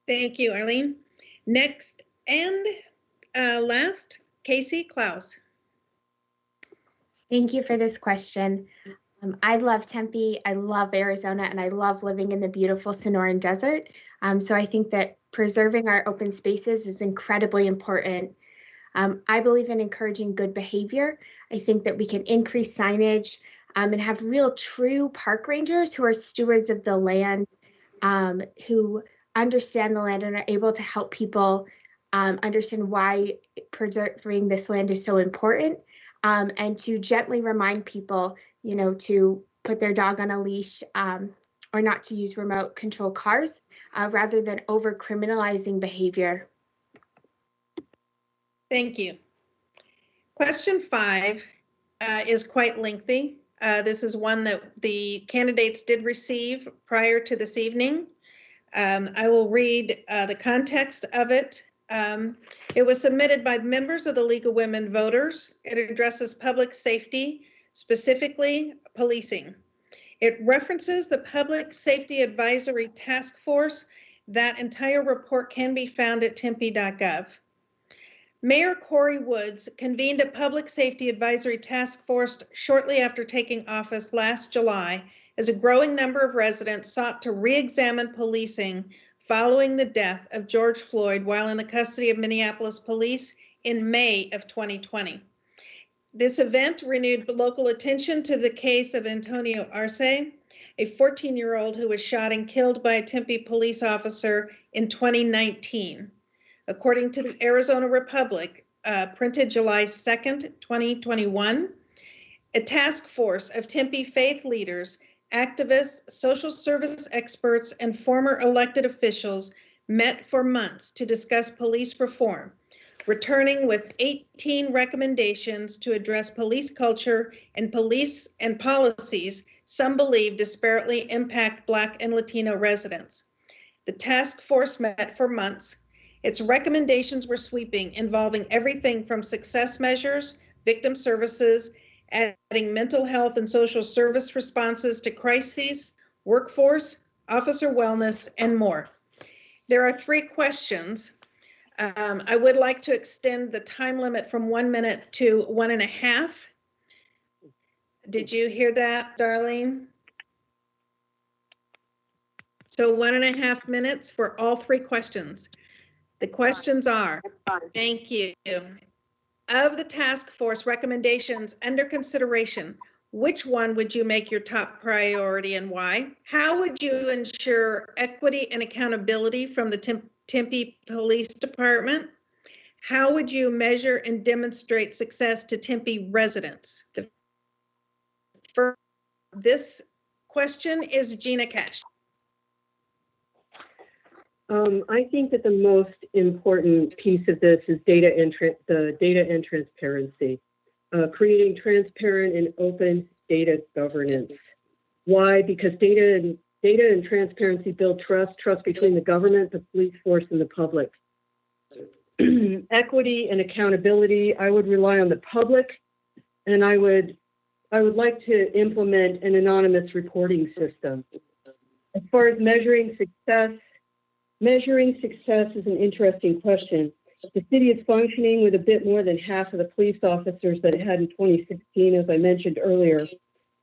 Thank you, Arlene. Next and last, Casey Klaus. Thank you for this question. I love Tempe, I love Arizona, and I love living in the beautiful Sonoran Desert. So I think that preserving our open spaces is incredibly important. I believe in encouraging good behavior. I think that we can increase signage and have real true park rangers who are stewards of the land, who understand the land and are able to help people understand why preserving this land is so important, and to gently remind people, to put their dog on a leash or not to use remote control cars rather than over criminalizing behavior. Thank you. Question 5 is quite lengthy. This is one that the candidates did receive prior to this evening. I will read the context of it. It was submitted by members of the League of Women Voters. It addresses public safety, specifically policing. It references the Public Safety Advisory Task Force. That entire report can be found at tempe.gov. Mayor Corey Woods convened a Public Safety Advisory Task Force shortly after taking office last July as a growing number of residents sought to re-examine policing following the death of George Floyd while in the custody of Minneapolis police in May of 2020. This event renewed local attention to the case of Antonio Arce, a 14-year-old who was shot and killed by a Tempe police officer in 2019. According to the Arizona Republic, printed July 2nd, 2021, a task force of Tempe faith leaders, activists, social service experts, and former elected officials met for months to discuss police reform, returning with 18 recommendations to address police culture and police and policies some believe disparately impact Black and Latino residents. The task force met for months. Its recommendations were sweeping, involving everything from success measures, victim services, adding mental health and social service responses to crises, workforce, officer wellness, and more. There are 3 questions. I would like to extend the time limit from 1 minute to 1.5. Did you hear that, Darlene? So 1.5 minutes for all 3 questions. The questions are, thank you. Of the task force recommendations under consideration, which one would you make your top priority and why? How would you ensure equity and accountability from the Tempe Police Department? How would you measure and demonstrate success to Tempe residents? This question is Gina Cash. I think that the most important piece of this is the data and transparency, creating transparent and open data governance. Why? Because data and transparency build trust between the government, the police force, and the public. Equity and accountability, I would rely on the public, and I would like to implement an anonymous reporting system. As far as measuring success is an interesting question. The city is functioning with a bit more than half of the police officers that it had in 2016, as I mentioned earlier.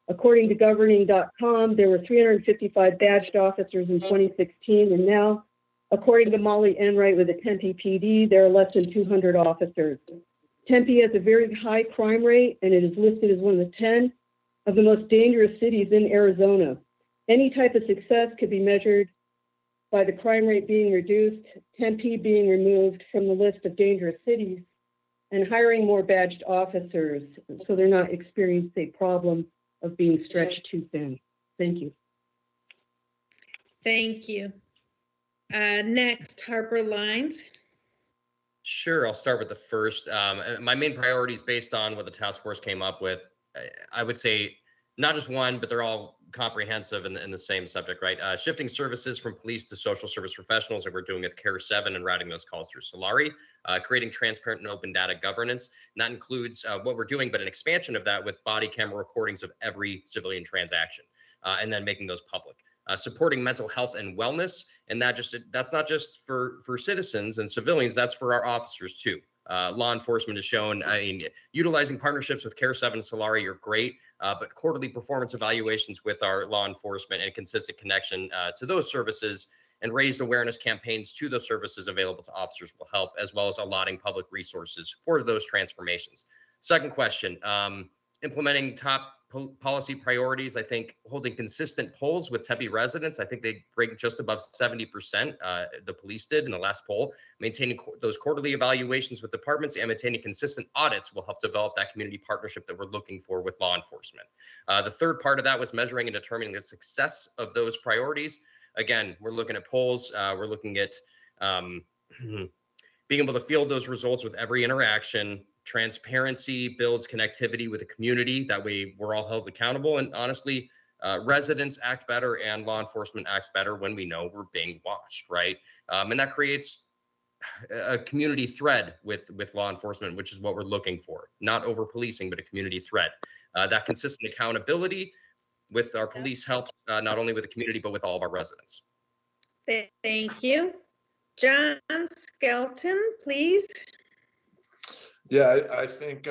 According to governing.com, there were 355 badged officers in 2016, and now, according to Molly Enright with the Tempe PD, there are less than 200 officers. Tempe has a very high crime rate, and it is listed as one of the 10 of the most dangerous cities in Arizona. Any type of success could be measured by the crime rate being reduced, Tempe being removed from the list of dangerous cities, and hiring more badged officers so they're not experiencing a problem of being stretched too thin. Thank you. Thank you. Next, Harper Lines. Sure, I'll start with the first. My main priorities based on what the task force came up with, I would say not just one, but they're all comprehensive in the same subject, right? Shifting services from police to social service professionals, like we're doing with Care 7 and routing those calls through Solari, creating transparent and open data governance. And that includes what we're doing, but an expansion of that with body camera recordings of every civilian transaction, and then making those public. Supporting mental health and wellness, and that's not just for citizens and civilians, that's for our officers too. Law enforcement has shown, utilizing partnerships with Care 7 and Solari are great, but quarterly performance evaluations with our law enforcement and consistent connection to those services and raised awareness campaigns to those services available to officers will help, as well as allotting public resources for those transformations. Second question, implementing top policy priorities. I think holding consistent polls with Tempe residents. I think they rank just above 70%. The police did in the last poll. Maintaining those quarterly evaluations with departments and maintaining consistent audits will help develop that community partnership that we're looking for with law enforcement. The third part of that was measuring and determining the success of those priorities. Again, we're looking at polls. We're looking at being able to field those results with every interaction. Transparency builds connectivity with the community. That way we're all held accountable. And honestly, residents act better and law enforcement acts better when we know we're being watched, right? And that creates a community thread with law enforcement, which is what we're looking for. Not over policing, but a community thread. That consistent accountability with our police helps not only with the community, but with all of our residents. Thank you. John Skelton, please. Yeah, I think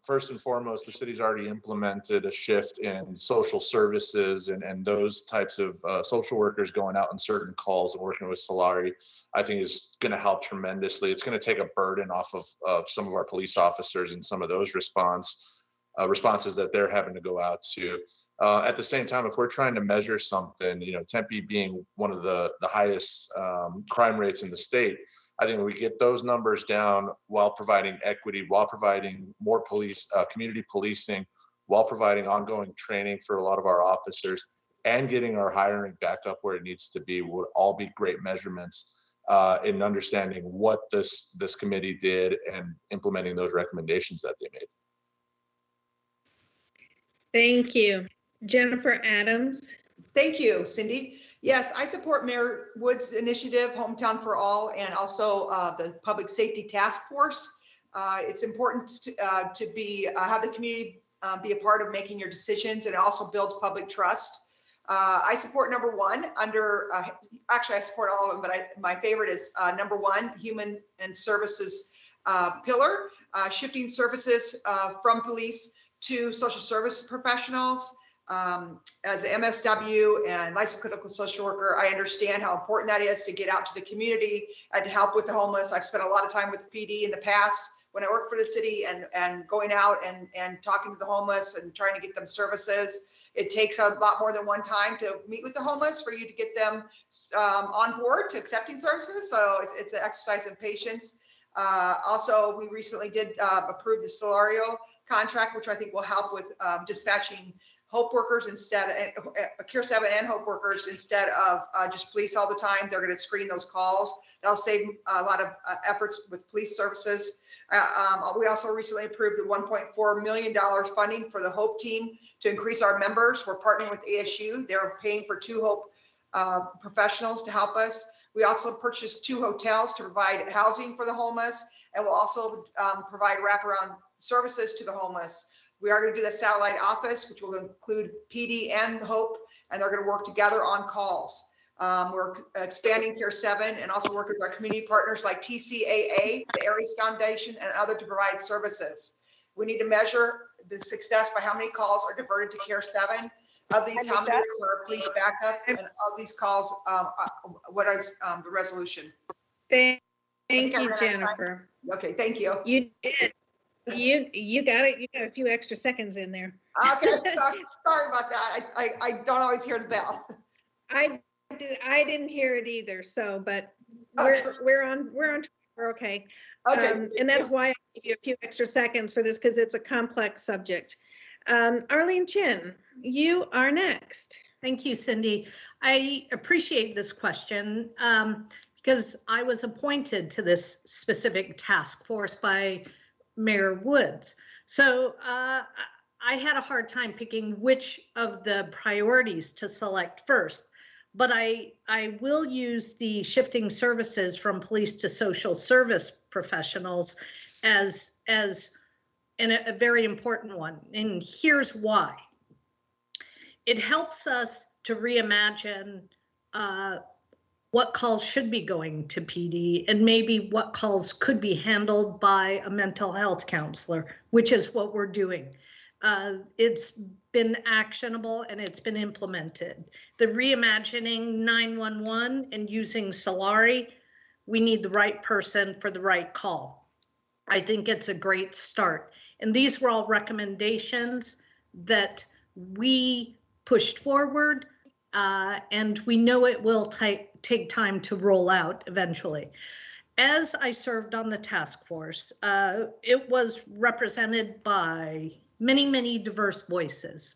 first and foremost, the city's already implemented a shift in social services and those types of social workers going out on certain calls and working with Solari, I think is going to help tremendously. It's going to take a burden off of some of our police officers and some of those responses that they're having to go out to. At the same time, if we're trying to measure something, Tempe being one of the highest crime rates in the state, I think we get those numbers down while providing equity, while providing more police, community policing, while providing ongoing training for a lot of our officers, and getting our hiring back up where it needs to be would all be great measurements in understanding what this committee did and implementing those recommendations that they made. Thank you. Jennifer Adams. Thank you, Cindy. Yes, I support Mayor Wood's initiative, Hometown for All, and also the Public Safety Task Force. It's important to have the community be a part of making your decisions, and it also builds public trust. I support number one actually I support all of them, but my favorite is number one, human and services pillar, shifting services from police to social service professionals. As an MSW and licensed clinical social worker, I understand how important that is to get out to the community and to help with the homeless. I've spent a lot of time with the PD in the past when I worked for the city and going out and talking to the homeless and trying to get them services. It takes a lot more than one time to meet with the homeless for you to get them on board to accepting services. So it's an exercise in patience. Also, we recently did approve the Solario contract, which I think will help with dispatching Hope workers instead, Care 7 and Hope workers instead of just police all the time. They're going to screen those calls. That'll save a lot of efforts with police services. We also recently approved the $1.4 million funding for the Hope team to increase our members. We're partnering with ASU. They're paying for 2 Hope professionals to help us. We also purchased 2 hotels to provide housing for the homeless, and we'll also provide wraparound services to the homeless. We are going to do the satellite office, which will include PD and Hope, and they're going to work together on calls. We're expanding Care 7 and also working with our community partners like TCAA, the Aries Foundation, and other to provide services. We need to measure the success by how many calls are diverted to Care 7. Of these, how many require police backup, and of these calls, what is the resolution? Thank you, Jennifer. Okay, thank you. You did. You got it. You got a few extra seconds in there. Okay, sorry about that. I don't always hear the bell. I didn't hear it either. So, but we're okay. Okay, and that's why I give you a few extra seconds for this, because it's a complex subject. Arlene Chin, you are next. Thank you, Cindy. I appreciate this question because I was appointed to this specific task force by Mayor Woods. So I had a hard time picking which of the priorities to select first, but I will use the shifting services from police to social service professionals as a very important one. And here's why. It helps us to reimagine what calls should be going to PD and maybe what calls could be handled by a mental health counselor, which is what we're doing. It's been actionable and it's been implemented. The reimagining 911 and using Solari, we need the right person for the right call. I think it's a great start. And these were all recommendations that we pushed forward, and we know it will take time to roll out eventually. As I served on the task force, it was represented by many, many diverse voices.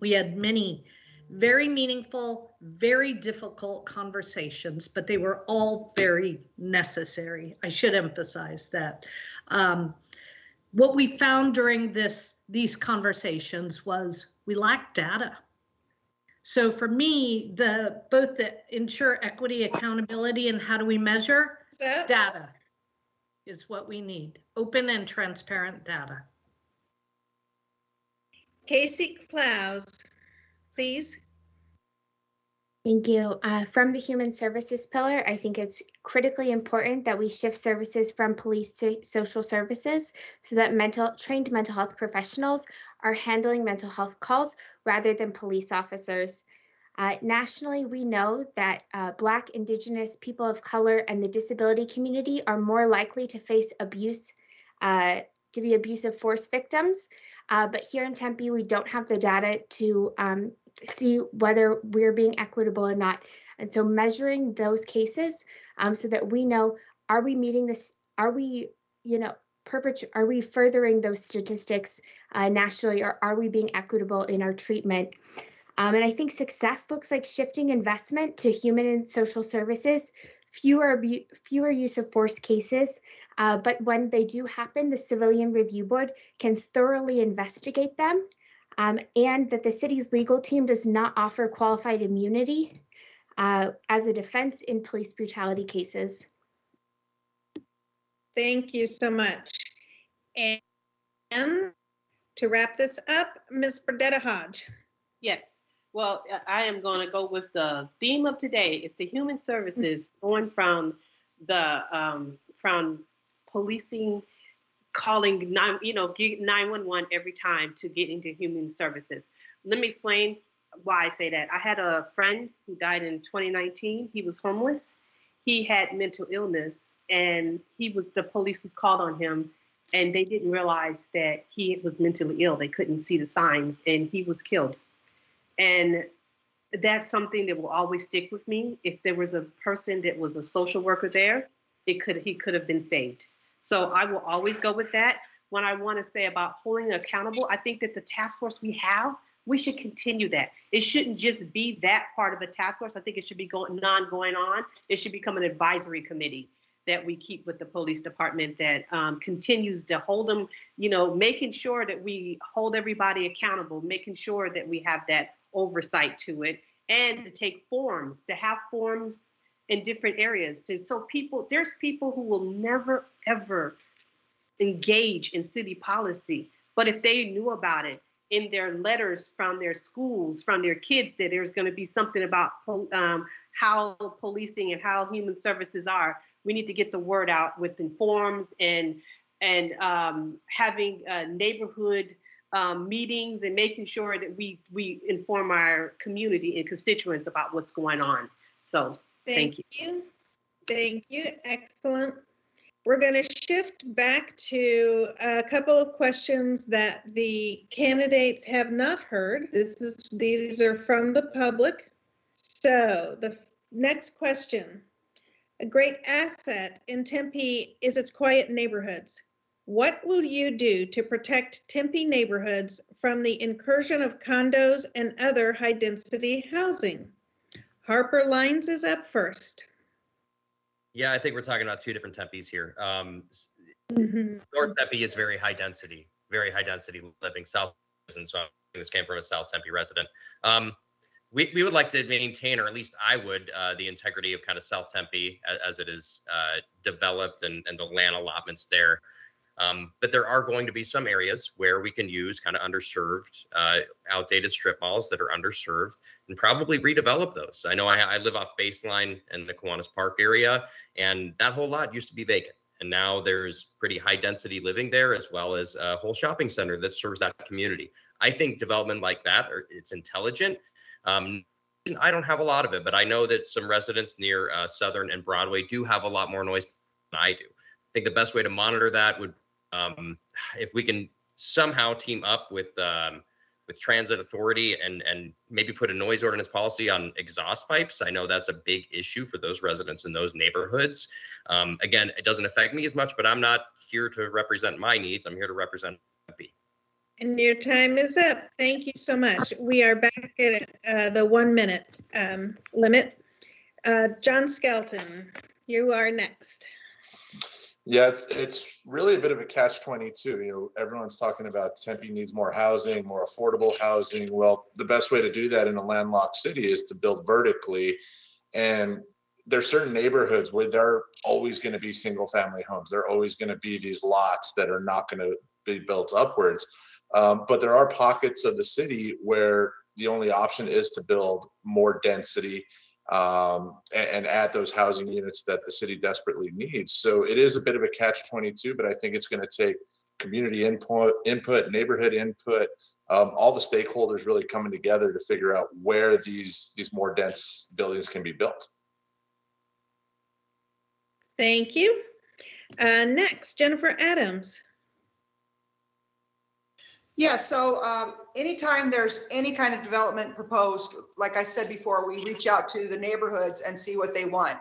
We had many very meaningful, very difficult conversations, but they were all very necessary. I should emphasize that. What we found during these conversations was we lacked data. So for me, both the ensure equity, accountability, and how do we measure? Data is what we need. Open and transparent data. Casey Clouse, please. Thank you. From the human services pillar, I think it's critically important that we shift services from police to social services so that trained mental health professionals are handling mental health calls rather than police officers. Nationally, we know that Black, Indigenous, people of color, and the disability community are more likely to face abuse, to be abusive force victims. But here in Tempe, we don't have the data to see whether we're being equitable or not. And so measuring those cases so that we know, are we meeting this, are we furthering those statistics nationally, or are we being equitable in our treatment? And I think success looks like shifting investment to human and social services, fewer use of force cases, but when they do happen, the Civilian Review Board can thoroughly investigate them, and that the city's legal team does not offer qualified immunity as a defense in police brutality cases. Thank you so much. And to wrap this up, Ms. Burdetta Hodge. Yes. Well, I am going to go with the theme of today. It's the human services, going from the from policing, calling 911 every time to getting to human services. Let me explain why I say that. I had a friend who died in 2019. He was homeless. He had mental illness, and the police was called on him, and they didn't realize that he was mentally ill. They couldn't see the signs, and he was killed. And that's something that will always stick with me. If there was a person that was a social worker there, he could have been saved. So I will always go with that. When I want to say about holding accountable, I think that the task force we have we should continue that. It shouldn't just be that part of a task force. I think it should be going on. It should become an advisory committee that we keep with the police department that continues to hold them, making sure that we hold everybody accountable, making sure that we have that oversight to it, and to take forms, to have forms in different areas. There's people who will never, ever engage in city policy, but if they knew about it in their letters from their schools, from their kids, that there's going to be something about how policing and how human services are, we need to get the word out with forms and having neighborhood meetings and making sure that we inform our community and constituents about what's going on. So thank you. Thank you. Excellent. We're going to shift back to a couple of questions that the candidates have not heard. These are from the public. So the next question. A great asset in Tempe is its quiet neighborhoods. What will you do to protect Tempe neighborhoods from the incursion of condos and other high-density housing? Harper Lines is up first. Yeah, I think we're talking about two different Tempes here. North Tempe is very high density living. South isn't, so this came from a South Tempe resident. We would like to maintain, or at least I would, the integrity of kind of South Tempe as it is developed and the land allotments there. But there are going to be some areas where we can use kind of underserved, outdated strip malls that are underserved and probably redevelop those. I know I live off Baseline in the Kiwanis Park area, and that whole lot used to be vacant. And now there's pretty high density living there, as well as a whole shopping center that serves that community. I think development like that, it's intelligent. I don't have a lot of it, but I know that some residents near Southern and Broadway do have a lot more noise than I do. I think the best way to monitor that would, if we can somehow team up with Transit Authority and maybe put a noise ordinance policy on exhaust pipes. I know that's a big issue for those residents in those neighborhoods. Again, it doesn't affect me as much, but I'm not here to represent my needs. I'm here to represent Tempe. And your time is up. Thank you so much. We are back at the 1 minute limit. John Skelton, you are next. Yeah, it's really a bit of a catch-22. Everyone's talking about Tempe needs more housing, more affordable housing. Well, the best way to do that in a landlocked city is to build vertically. And there's certain neighborhoods where there are always going to be single-family homes. There are always going to be these lots that are not going to be built upwards. But there are pockets of the city where the only option is to build more density and add those housing units that the city desperately needs. So it is a bit of a catch-22, but I think it's going to take community input, neighborhood input, all the stakeholders really coming together to figure out where these more dense buildings can be built. Thank you. Next, Jennifer Adams. Yeah, so anytime there's any kind of development proposed, like I said before, we reach out to the neighborhoods and see what they want.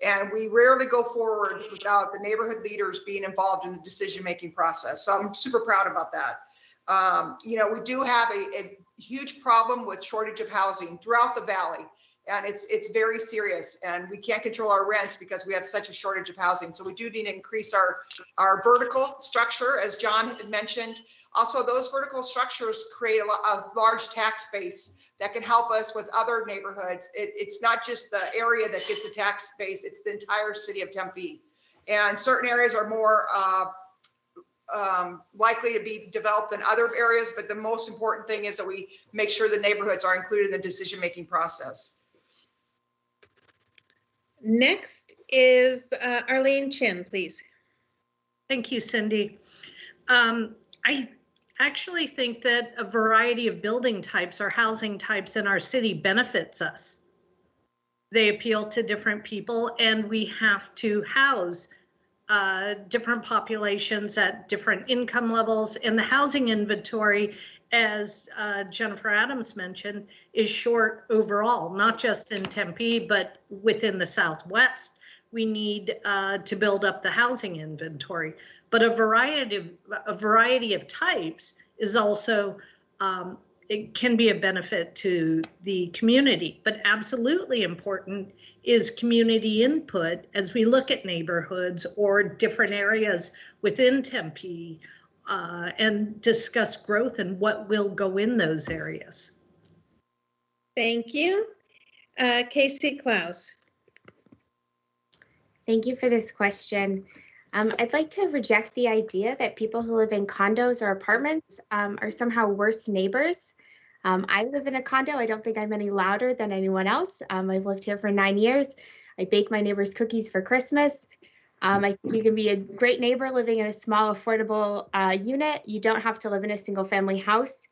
And we rarely go forward without the neighborhood leaders being involved in the decision-making process. So I'm super proud about that. We do have a huge problem with shortage of housing throughout the valley. And it's very serious, and we can't control our rents because we have such a shortage of housing. So we do need to increase our vertical structure, as John had mentioned. Also, those vertical structures create a large tax base that can help us with other neighborhoods. It's not just the area that gets the tax base, it's the entire city of Tempe. And certain areas are more likely to be developed than other areas, but the most important thing is that we make sure the neighborhoods are included in the decision-making process. Next is Arlene Chin, please. Thank you, Cindy. I actually think that a variety of building types or housing types in our city benefits us. They appeal to different people, and we have to house different populations at different income levels. And the housing inventory, as Jennifer Adams mentioned, is short overall, not just in Tempe, but within the Southwest. We need to build up the housing inventory. But a variety of types is also it can be a benefit to the community. But absolutely important is community input as we look at neighborhoods or different areas within Tempe and discuss growth and what will go in those areas. Thank you. Casey Klaus. Thank you for this question. I'd like to reject the idea that people who live in condos or apartments are somehow worse neighbors. I live in a condo. I don't think I'm any louder than anyone else. I've lived here for 9 years. I bake my neighbors cookies for Christmas. I think you can be a great neighbor living in a small, affordable unit. You don't have to live in a single family house.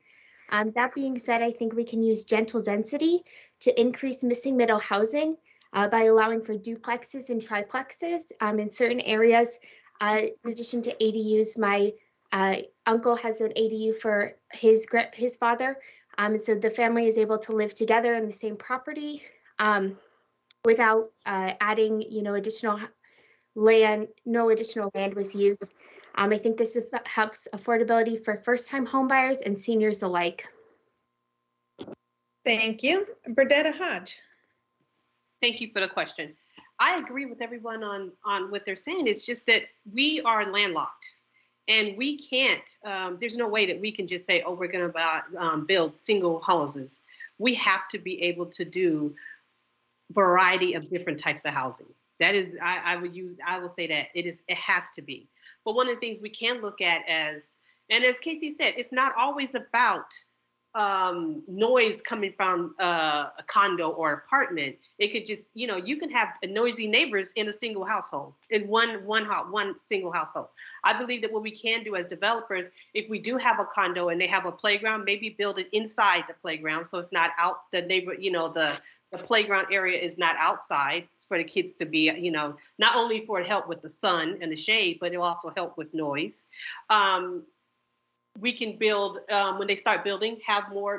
That being said, I think we can use gentle density to increase missing middle housing by allowing for duplexes and triplexes in certain areas. In addition to ADUs, my uncle has an ADU for his father. And so the family is able to live together in the same property without adding, additional land. No additional land was used. I think this helps affordability for first-time homebuyers and seniors alike. Thank you. Burdetta Hodge. Thank you for the question. I agree with everyone on what they're saying. It's just that we are landlocked and we can't, there's no way that we can just say, oh, we're going to build single houses. We have to be able to do variety of different types of housing. That is, I will say that it has to be. But one of the things we can look at and as Casey said, it's not always about noise coming from a condo or apartment. It could just, you can have noisy neighbors in a single household, in one single household. I believe that what we can do as developers, if we do have a condo and they have a playground, maybe build it inside the playground so it's not out the neighbor, the playground area is not outside. It's for the kids to be, not only for help with the sun and the shade, but it'll also help with noise. We can build, when they start building,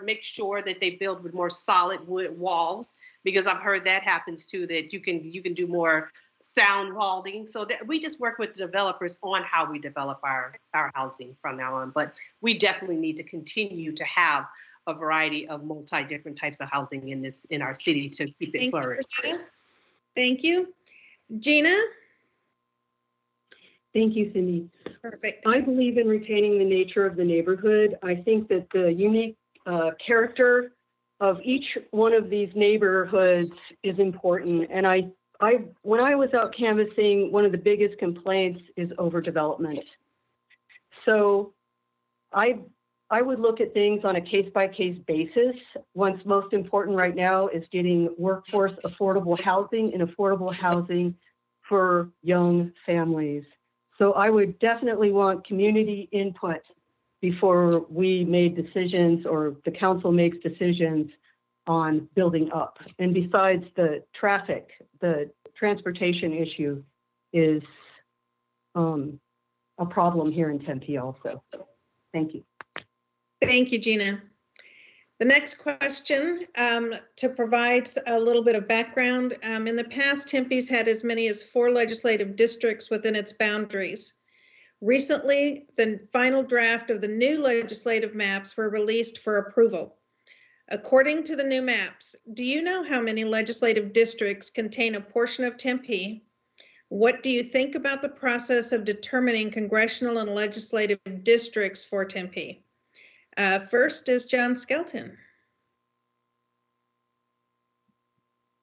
make sure that they build with more solid wood walls, because I've heard that happens too, that you can do more sound vaulting. So that we just work with the developers on how we develop our housing from now on. But we definitely need to continue to have a variety of different types of housing in our city to keep it flourished. Thank you. Gina? Thank you, Cindy. Perfect. I believe in retaining the nature of the neighborhood. I think that the unique character of each one of these neighborhoods is important. And when I was out canvassing, one of the biggest complaints is overdevelopment. So I would look at things on a case-by-case basis. What's most important right now is getting workforce affordable housing and affordable housing for young families. So I would definitely want community input before we made decisions or the council makes decisions on building up. And besides the traffic, the transportation issue is a problem here in Tempe also. Thank you. Thank you, Gina. The next question, to provide a little bit of background, in the past, Tempe's had as many as 4 legislative districts within its boundaries. Recently, the final draft of the new legislative maps were released for approval. According to the new maps, do you know how many legislative districts contain a portion of Tempe? What do you think about the process of determining congressional and legislative districts for Tempe? First is John Skelton.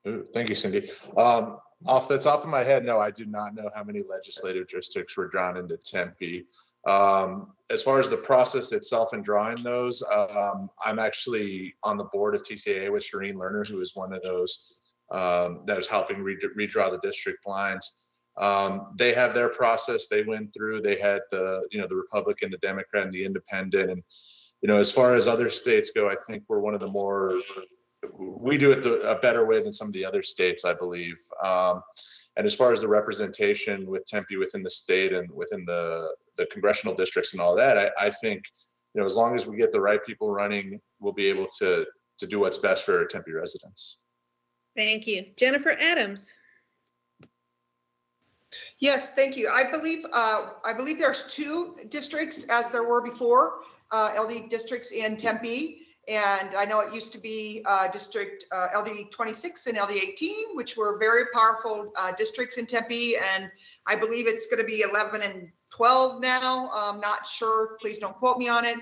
Thank you, Cindy. Off the top of my head, no, I do not know how many legislative districts were drawn into Tempe. As far as the process itself and drawing those, I'm actually on the board of TCAA with Sherman Lerner, who is one of those that was helping redraw the district lines. They have their process they went through. They had the Republican, the Democrat, and the Independent. And as far as other states go, I think we're one of the more, we do it a better way than some of the other states, I believe. And as far as the representation with Tempe within the state and within the congressional districts and all that, I think, as long as we get the right people running, we'll be able to do what's best for Tempe residents. Thank you. Jennifer Adams. Yes, thank you. I believe there's 2 districts, as there were before, LD districts in Tempe. And I know it used to be District LD 26 and LD 18, which were very powerful districts in Tempe. And I believe it's going to be 11 and 12 now. I'm not sure. Please don't quote me on it.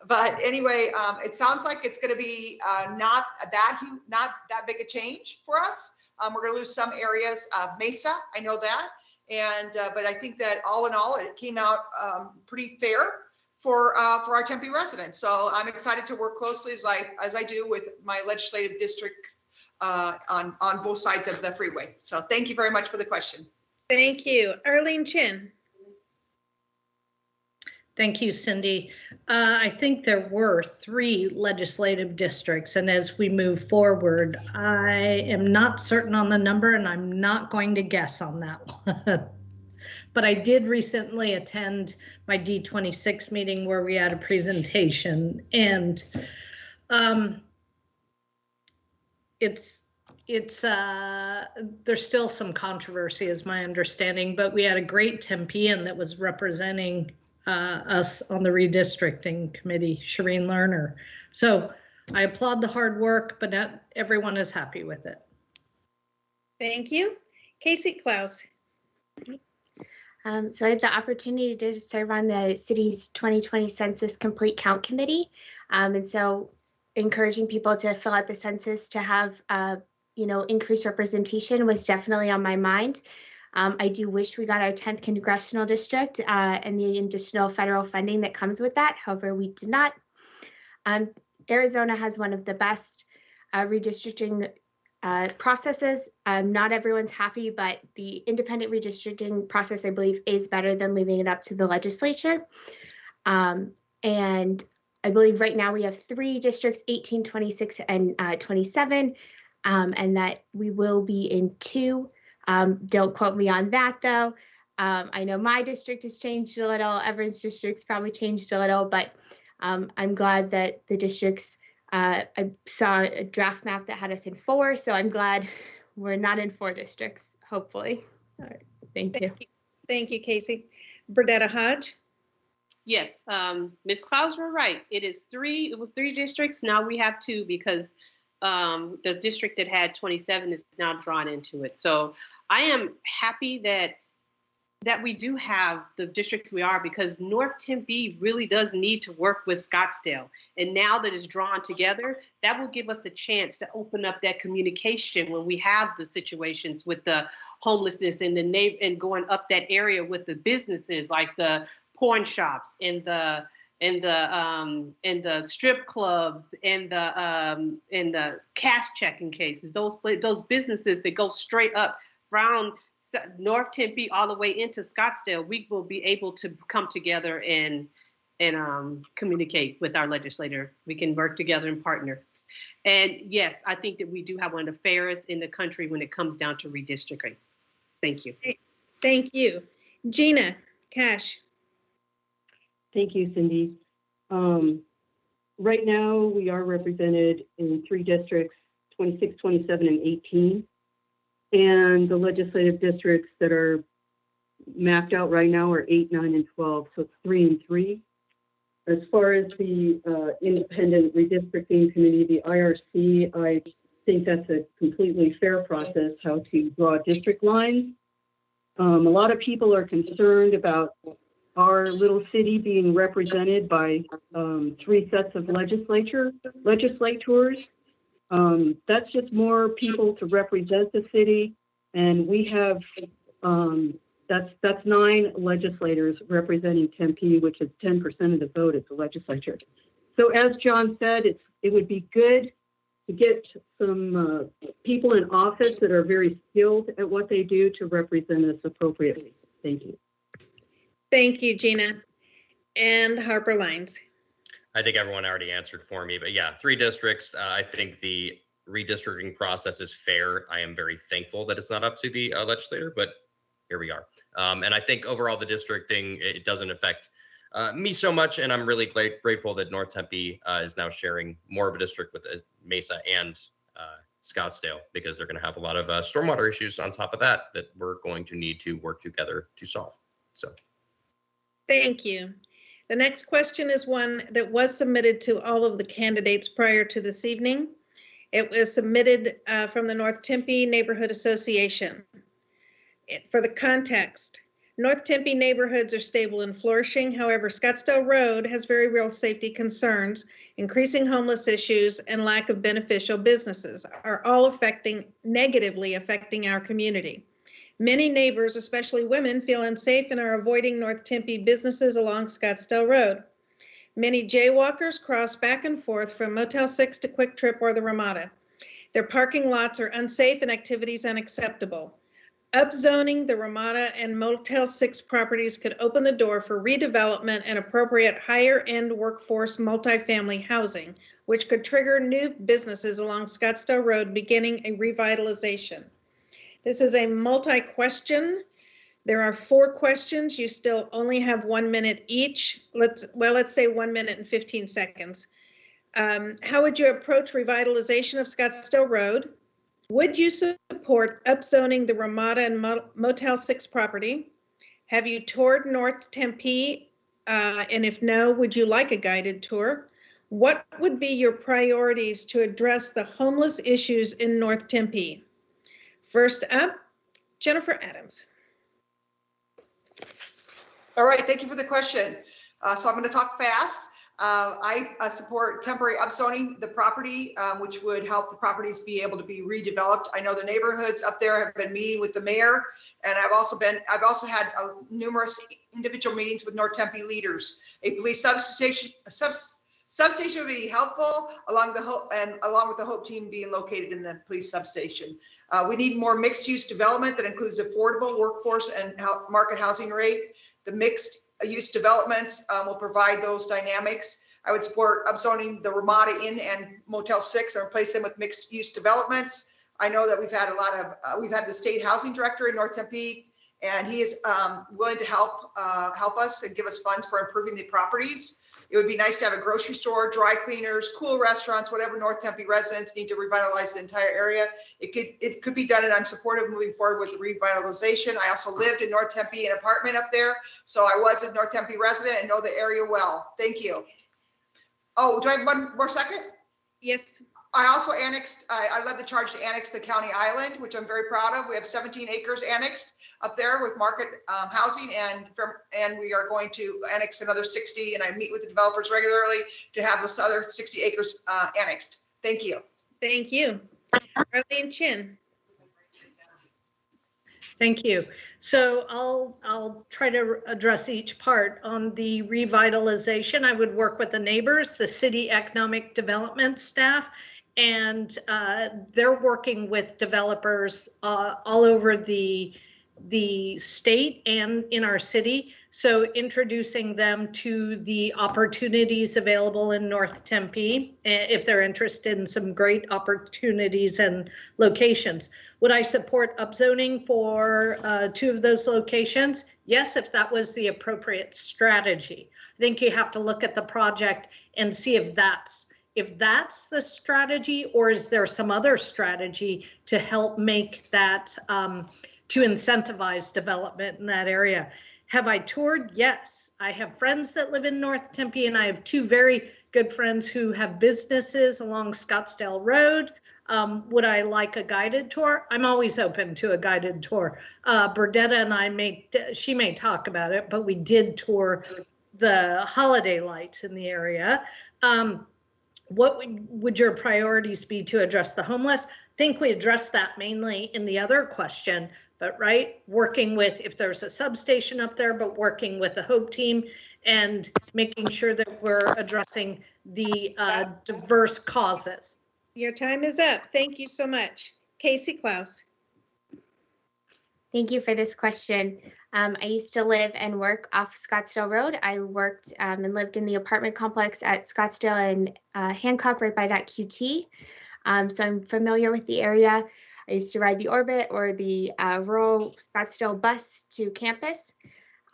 But anyway, it sounds like it's going to be not that big a change for us. We're going to lose some areas of Mesa. I know that. And but I think that all in all, it came out pretty fair for our Tempe residents. So I'm excited to work closely as I do with my legislative district on both sides of the freeway. So thank you very much for the question. Thank you. Arlene Chin. Thank you, Cindy. I think there were 3 legislative districts, and as we move forward, I am not certain on the number, and I'm not going to guess on that one. But I did recently attend my D26 meeting where we had a presentation, and there's still some controversy, is my understanding, but we had a great Tempean that was representing us on the redistricting committee, Shireen Lerner. So I applaud the hard work, but not everyone is happy with it. Thank you. Casey Klaus. So I had the opportunity to serve on the city's 2020 Census Complete Count Committee. And so encouraging people to fill out the census to have, increased representation was definitely on my mind. I do wish we got our 10th congressional district and the additional federal funding that comes with that. However, we did not. Arizona has one of the best redistricting processes. Not everyone's happy, but the independent redistricting process, I believe, is better than leaving it up to the legislature. And I believe right now we have 3 districts, 18, 26, and 27, and that we will be in 2. Don't quote me on that, though. I know my district has changed a little. Everyone's district's probably changed a little, but I'm glad that the districts, I saw a draft map that had us in 4, so I'm glad we're not in 4 districts, hopefully. All right, thank you. Thank you, Casey. Burdetta Hodge. Yes, Ms. Klaus, you're right. It was 3 districts. Now we have 2 because the district that had 27 is now drawn into it. So I am happy that we do have the districts we are, because North Tempe really does need to work with Scottsdale. And now that it's drawn together, that will give us a chance to open up that communication when we have the situations with the homelessness and and going up that area with the businesses like the porn shops and the strip clubs and the cash checking cases, those businesses that go straight up around North Tempe all the way into Scottsdale. We will be able to come together and communicate with our legislator. We can work together and partner. And yes, I think that we do have one of the fairest in the country when it comes down to redistricting. Thank you. Thank you. Gina Cash. Thank you, Cindy. Right now, we are represented in 3 districts, 26, 27, and 18. And the legislative districts that are mapped out right now are 8, 9, and 12. So it's 3 and 3. As far as the independent redistricting committee, the IRC, I think that's a completely fair process, how to draw district lines. A lot of people are concerned about our little city being represented by 3 sets of legislators. That's just more people to represent the city, and we have that's 9 legislators representing Tempe, which is 10% of the vote at the legislature. So as John said, it would be good to get some people in office that are very skilled at what they do to represent us appropriately. Thank you. Thank you, Gina. And Harper Lines. I think everyone already answered for me, but yeah, 3 districts. I think the redistricting process is fair. I am very thankful that it's not up to the legislator, but here we are. And I think overall the districting, it doesn't affect me so much. And I'm really grateful that North Tempe is now sharing more of a district with Mesa and Scottsdale, because they're going to have a lot of stormwater issues on top of that we're going to need to work together to solve. So. Thank you. The next question is one that was submitted to all of the candidates prior to this evening. It was submitted from the North Tempe Neighborhood Association. For the context, North Tempe neighborhoods are stable and flourishing. However, Scottsdale Road has very real safety concerns, increasing homeless issues, and lack of beneficial businesses are all negatively affecting our community. Many neighbors, especially women, feel unsafe and are avoiding North Tempe businesses along Scottsdale Road. Many jaywalkers cross back and forth from Motel 6 to Quick Trip or the Ramada. Their parking lots are unsafe and activities unacceptable. Upzoning the Ramada and Motel 6 properties could open the door for redevelopment and appropriate higher-end workforce multifamily housing, which could trigger new businesses along Scottsdale Road, beginning a revitalization. This is a multi-question. There are 4 questions. You still only have 1 minute each. Let's say 1 minute and 15 seconds. How would you approach revitalization of Scottsdale Road? Would you support upzoning the Ramada and Motel 6 property? Have you toured North Tempe? And if no, would you like a guided tour? What would be your priorities to address the homeless issues in North Tempe? First up, Jennifer Adams. All right, thank you for the question. So I'm going to talk fast. I support temporary upzoning the property, which would help the properties be able to be redeveloped. I know the neighborhoods up there have been meeting with the mayor, and I've also had numerous individual meetings with North Tempe leaders. A police substation would be helpful, along with the Hope team being located in the police substation. We need more mixed-use development that includes affordable workforce and market housing rate. The mixed-use developments will provide those dynamics. I would support upzoning the Ramada Inn and Motel 6 and replace them with mixed-use developments. I know that we've had the state housing director in North Tempe, and he is willing to help us and give us funds for improving the properties. It would be nice to have a grocery store, dry cleaners, cool restaurants, whatever North Tempe residents need to revitalize the entire area. It could be done, and I'm supportive of moving forward with the revitalization. I also lived in North Tempe, an apartment up there, so I was a North Tempe resident and know the area well. Thank you. Oh, do I have 1 more second? Yes. I also annexed, I led the charge to annex the county island, which I'm very proud of. We have 17 acres annexed up there with market housing, and we are going to annex another 60, and I meet with the developers regularly to have those other 60 acres annexed. Thank you. Thank you. Arlene Chin. Thank you. So I'll try to address each part. On the revitalization, I would work with the neighbors, the city economic development staff, and they're working with developers all over the state and in our city. So introducing them to the opportunities available in North Tempe, if they're interested in some great opportunities and locations. Would I support upzoning for 2 of those locations? Yes, if that was the appropriate strategy. I think you have to look at the project and see if that's the strategy, or is there some other strategy to help make that, to incentivize development in that area. Have I toured? Yes. I have friends that live in North Tempe, and I have 2 very good friends who have businesses along Scottsdale Road. Would I like a guided tour? I'm always open to a guided tour. Burdetta and I she may talk about it, but we did tour the holiday lights in the area. What would your priorities be to address the homeless? I think we addressed that mainly in the other question, but working with, if there's a substation up there, but working with the Hope team and making sure that we're addressing the diverse causes. Your time is up. Thank you so much. Casey Klaus. Thank you for this question. I used to live and work off Scottsdale Road. I worked and lived in the apartment complex at Scottsdale and Hancock right by that QT. So I'm familiar with the area. I used to ride the Orbit or the rural Scottsdale bus to campus.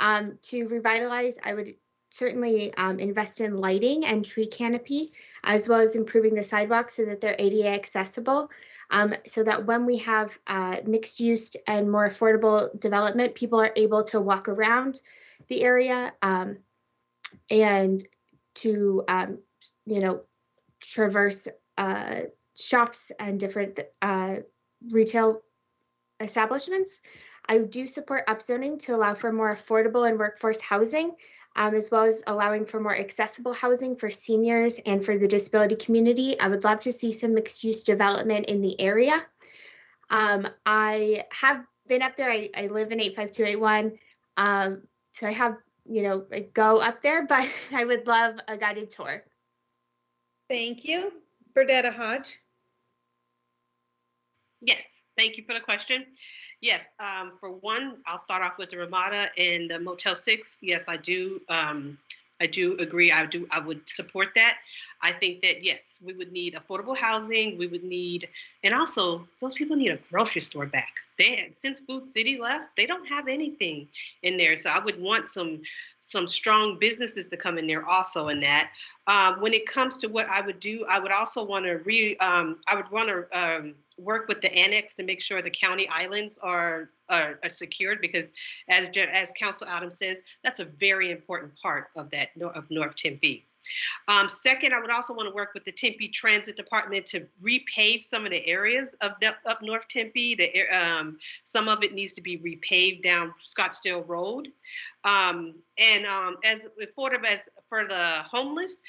To revitalize, I would certainly invest in lighting and tree canopy, as well as improving the sidewalks so that they're ADA accessible. So that when we have mixed use and more affordable development, people are able to walk around the area. and to, traverse shops and different retail establishments. I do support upzoning to allow for more affordable and workforce housing, as well as allowing for more accessible housing for seniors and for the disability community. I would love to see some mixed use development in the area. I have been up there. I live in 85281. So I have, I go up there, but I would love a guided tour. Thank you. Burdetta Hodge. Yes, thank you for the question. Yes, for one, I'll start off with the Ramada and the Motel 6. Yes, I do agree. I would support that. I think that, yes, we would need affordable housing. We would need, and also those people need a grocery store back. Since Food City left, they don't have anything in there. So I would want some strong businesses to come in there also in that. When it comes to what I would do, I would also want to work with the annex to make sure the county islands are secured, because as Council Adams says, that's a very important part of that of North Tempe. Second, I would also want to work with the Tempe Transit Department to repave some of the areas of up North Tempe. Some of it needs to be repaved down Scottsdale Road. As for the homeless,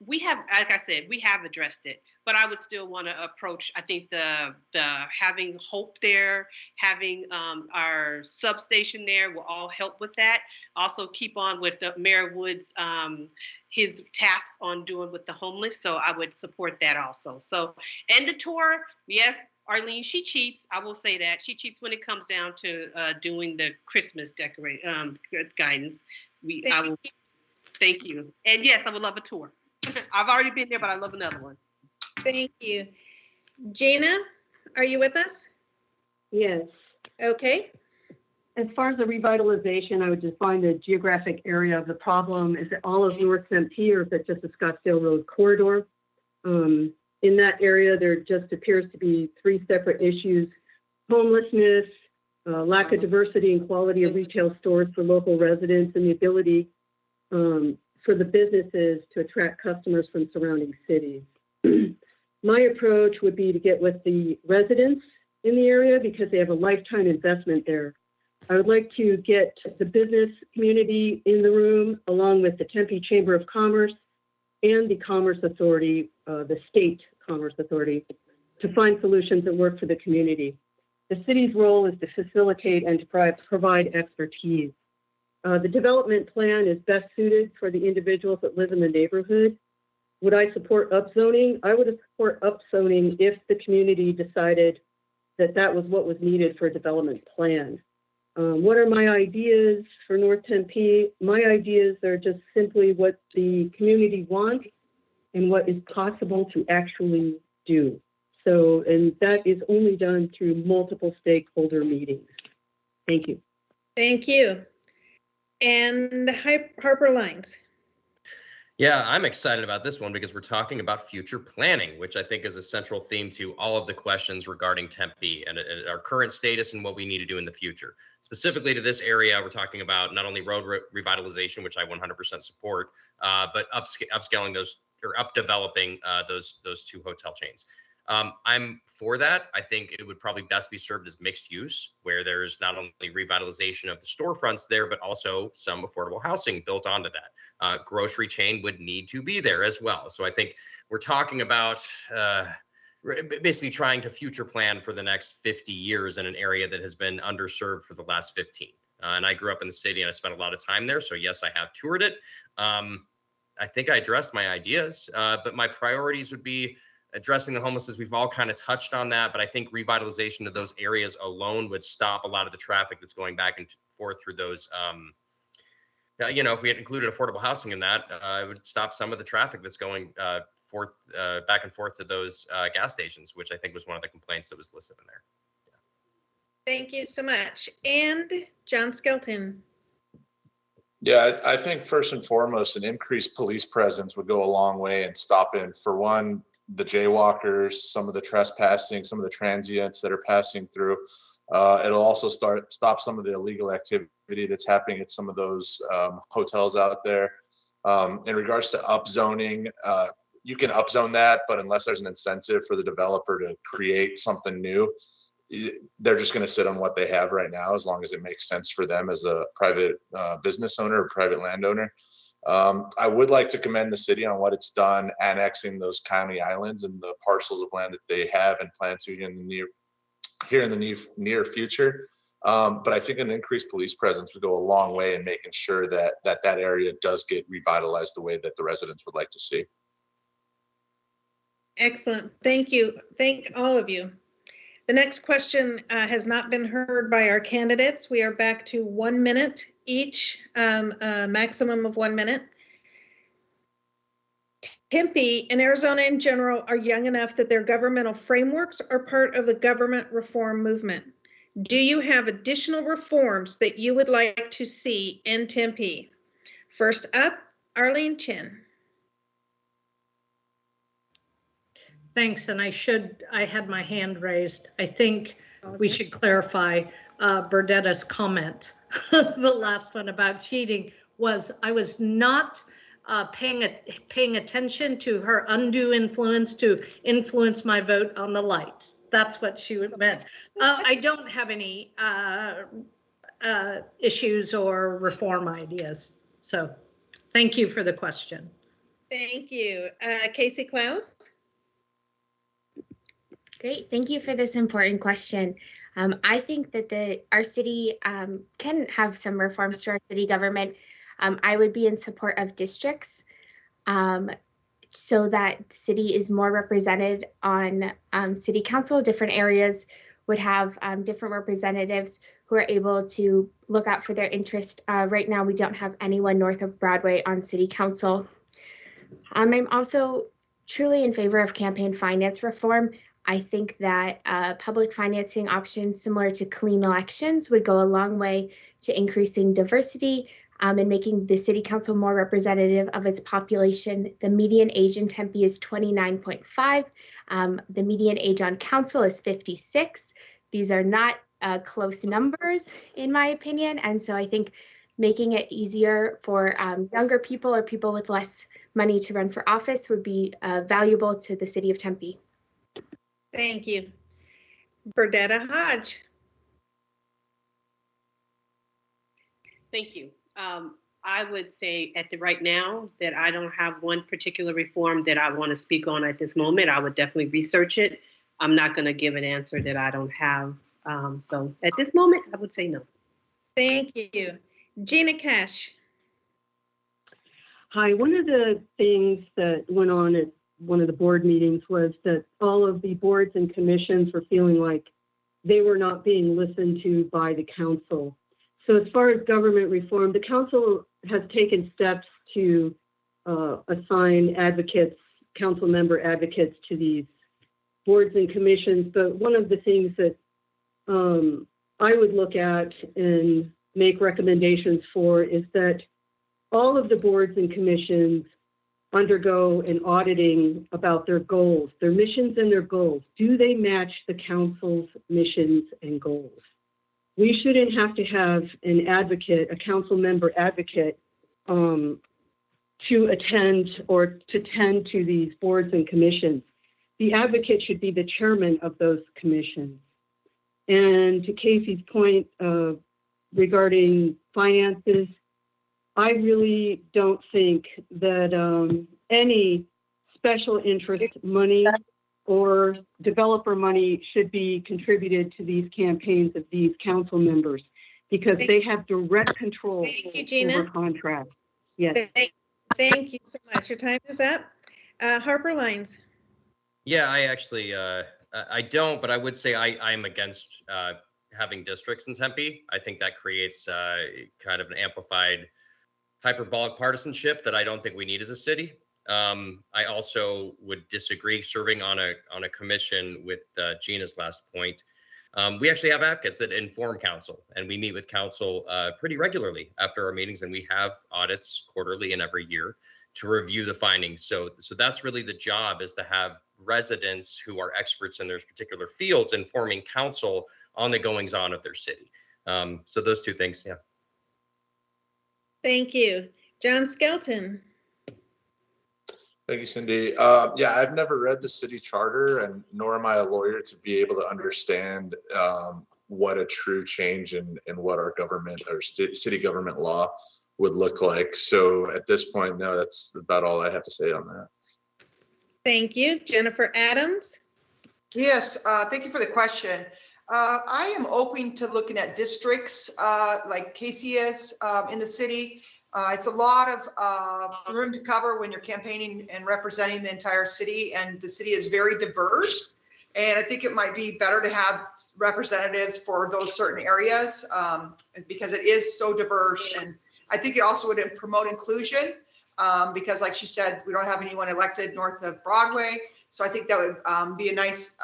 we have, like I said, we have addressed it, but I would still want to approach, I think the having Hope there, having our substation there will all help with that. Also keep on with the Mayor Woods, his tasks on doing with the homeless. So I would support that also. So, and the tour, yes, Arlene, she cheats. I will say that she cheats when it comes down to doing the Christmas guidance. Thank you. And yes, I would love a tour. I've already been there, but I love another one. Thank you. Gina, are you with us? Yes. Okay. As far as the revitalization, I would define the geographic area of the problem. Is it all of North Tempe, or is it just the Scottsdale Road corridor? In that area, there just appears to be three separate issues: homelessness, lack of diversity and quality of retail stores for local residents, and the ability for the businesses to attract customers from surrounding cities. My approach would be to get with the residents in the area because they have a lifetime investment there. I would like to get the business community in the room, along with the Tempe Chamber of Commerce and the Commerce Authority, the State Commerce Authority, to find solutions that work for the community. The city's role is to facilitate and to provide expertise. The development plan is best suited for the individuals that live in the neighborhood. Would I support upzoning? I would support upzoning if the community decided that that was what was needed for a development plan. What are my ideas for North Tempe? My ideas are just simply what the community wants and what is possible to actually do. So, and that is only done through multiple stakeholder meetings. Thank you. Thank you. And Harper Lines. Yeah, I'm excited about this one because we're talking about future planning, which I think is a central theme to all of the questions regarding Tempe and our current status and what we need to do in the future. Specifically to this area, we're talking about not only road revitalization, which I 100% support, but upscaling those or updeveloping those two hotel chains. I'm for that. I think it would probably best be served as mixed use, where there's not only revitalization of the storefronts there, but also some affordable housing built onto that. Grocery chain would need to be there as well. So I think we're talking about basically trying to future plan for the next 50 years in an area that has been underserved for the last 15. And I grew up in the city and I spent a lot of time there. So yes, I have toured it. I think I addressed my ideas, but my priorities would be addressing the homelessness. We've all kind of touched on that, but I think revitalization of those areas alone would stop a lot of the traffic that's going back and forth through those. If we had included affordable housing in that, it would stop some of the traffic that's going back and forth to those gas stations, which I think was one of the complaints that was listed in there. Thank you so much. And John Skelton. Yeah, I think first and foremost, an increased police presence would go a long way in stopping, for one, the jaywalkers, some of the trespassing, some of the transients that are passing through. It'll also stop some of the illegal activity that's happening at some of those hotels out there. In regards to upzoning, you can upzone that, but unless there's an incentive for the developer to create something new, they're just going to sit on what they have right now, as long as it makes sense for them as a private business owner or private landowner. I would like to commend the city on what it's done annexing those county islands and the parcels of land that they have and plan to in the near future. But I think an increased police presence would go a long way in making sure that that area does get revitalized the way that the residents would like to see. Excellent. Thank you. Thank all of you. The next question has not been heard by our candidates. We are back to 1 minute each, a maximum of 1 minute. Tempe and Arizona in general are young enough that their governmental frameworks are part of the government reform movement. Do you have additional reforms that you would like to see in Tempe? First up, Arlene Chin. Thanks, and I had my hand raised. I think we should clarify Berdetta's comment. The last one about cheating was, I was not paying attention to her undue influence to influence my vote on the lights. That's what she meant. I don't have any issues or reform ideas. So thank you for the question. Thank you. Casey Klaus. Great, thank you for this important question. I think that our city can have some reforms to our city government. I would be in support of districts so that the city is more represented on city council. Different areas would have different representatives who are able to look out for their interest. Right now, we don't have anyone north of Broadway on city council. I'm also truly in favor of campaign finance reform. I think that public financing options similar to clean elections would go a long way to increasing diversity and making the city council more representative of its population. The median age in Tempe is 29.5. The median age on council is 56. These are not close numbers, in my opinion. And so I think making it easier for younger people or people with less money to run for office would be valuable to the city of Tempe. Thank you. Berdetta Hodge. Thank you. I would say right now that I don't have one particular reform that I want to speak on at this moment. I would definitely research it. I'm not going to give an answer that I don't have. So at this moment, I would say no. Thank you. Gina Cash. Hi, one of the things that went on at one of the board meetings was that all of the boards and commissions were feeling like they were not being listened to by the council. So as far as government reform, the council has taken steps to assign advocates, council member advocates to these boards and commissions. But one of the things that I would look at and make recommendations for is that all of the boards and commissions undergo an auditing about their goals, their missions and their goals. Do they match the council's missions and goals? We shouldn't have to have an advocate, a council member advocate, to attend or to tend to these boards and commissions. The advocate should be the chairman of those commissions. And to Casey's point regarding finances, I really don't think that any special interest money or developer money should be contributed to these campaigns of these council members because they have direct control over contracts. Yes. Thank you so much. Your time is up. Harper Lines. Yeah, I actually, I don't, but I would say I'm against having districts in Tempe. I think that creates kind of an amplified hyperbolic partisanship that I don't think we need as a city. I also would disagree serving on a commission with Gina's last point. We actually have advocates that inform council, and we meet with council pretty regularly after our meetings, and we have audits quarterly and every year to review the findings. So that's really the job, is to have residents who are experts in their particular fields informing council on the goings on of their city. So those two things, yeah. Thank you. John Skelton. Thank you, Cindy. Yeah, I've never read the city charter, and nor am I a lawyer to be able to understand what a true change in what our government or city government law would look like. So at this point, no, that's about all I have to say on that. Thank you. Jennifer Adams? Yes, thank you for the question. I am open to looking at districts like Casey is in the city. It's a lot of room to cover when you're campaigning and representing the entire city, and the city is very diverse. And I think it might be better to have representatives for those certain areas because it is so diverse. And I think it also would promote inclusion because, like she said, we don't have anyone elected north of Broadway. So I think that would be a nice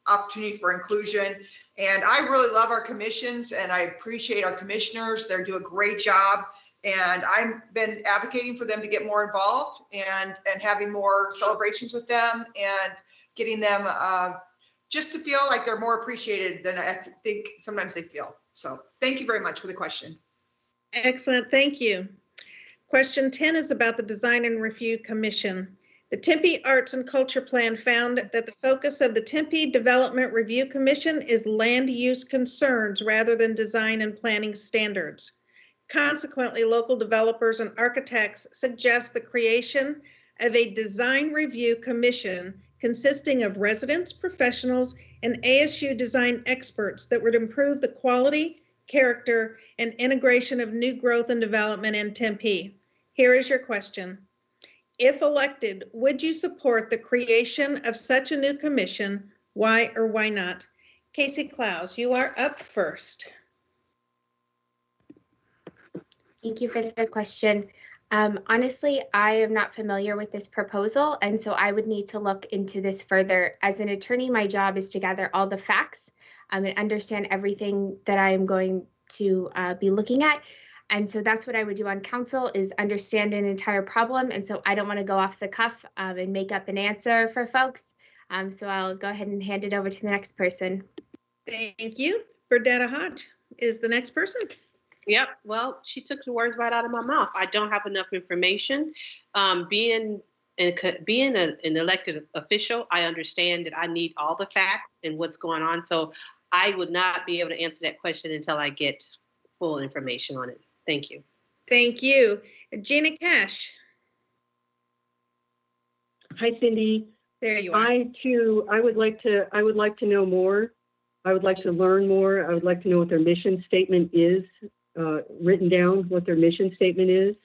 opportunity for inclusion. And I really love our commissions and I appreciate our commissioners. They do a great job. And I've been advocating for them to get more involved and having more celebrations with them and getting them just to feel like they're more appreciated than I think sometimes they feel. So thank you very much for the question. Excellent, thank you. Question 10 is about the Design and Review Commission. The Tempe Arts and Culture Plan found that the focus of the Tempe Development Review Commission is land use concerns rather than design and planning standards. Consequently, local developers and architects suggest the creation of a design review commission consisting of residents, professionals, and ASU design experts that would improve the quality, character, and integration of new growth and development in Tempe. Here is your question. If elected, would you support the creation of such a new commission? Why or why not? Casey Klaus, you are up first. Thank you for the question. Honestly, I am not familiar with this proposal, and so I would need to look into this further. As an attorney, my job is to gather all the facts and understand everything that I am going to be looking at. And so that's what I would do on council is understand an entire problem. And so I don't want to go off the cuff and make up an answer for folks. So I'll go ahead and hand it over to the next person. Thank you. Burdetta Hodge is the next person. Yep. Well, she took the words right out of my mouth. I don't have enough information. Being an elected official, I understand that I need all the facts and what's going on. So I would not be able to answer that question until I get full information on it. Thank you. Thank you. Gina Cash. Hi, Cindy. There you are. I would like to know more. I would like to learn more. I would like to know what their mission statement is, written down what their mission statement is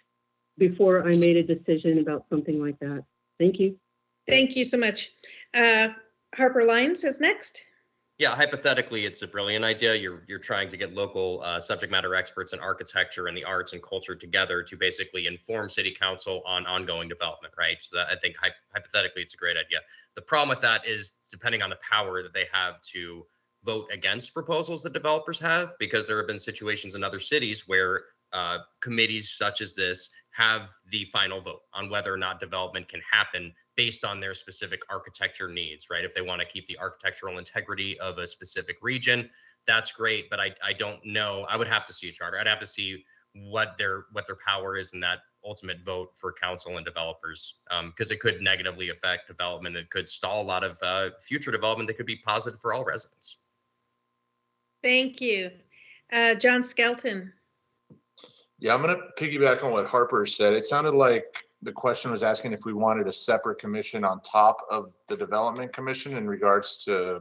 before I made a decision about something like that. Thank you. Thank you so much. Harper Lyons is next. Yeah, hypothetically, it's a brilliant idea. You're trying to get local subject matter experts in architecture and the arts and culture together to basically inform city council on ongoing development, right? So that, I think hypothetically, it's a great idea. The problem with that is depending on the power that they have to vote against proposals that developers have, because there have been situations in other cities where committees such as this have the final vote on whether or not development can happen based on their specific architecture needs, right? If they want to keep the architectural integrity of a specific region, that's great, but I don't know. I would have to see a charter. I'd have to see what their power is in that ultimate vote for council and developers, because it could negatively affect development. It could stall a lot of future development that could be positive for all residents. Thank you. John Skelton. Yeah, I'm going to piggyback on what Harper said. It sounded like the question was asking if we wanted a separate commission on top of the development commission in regards to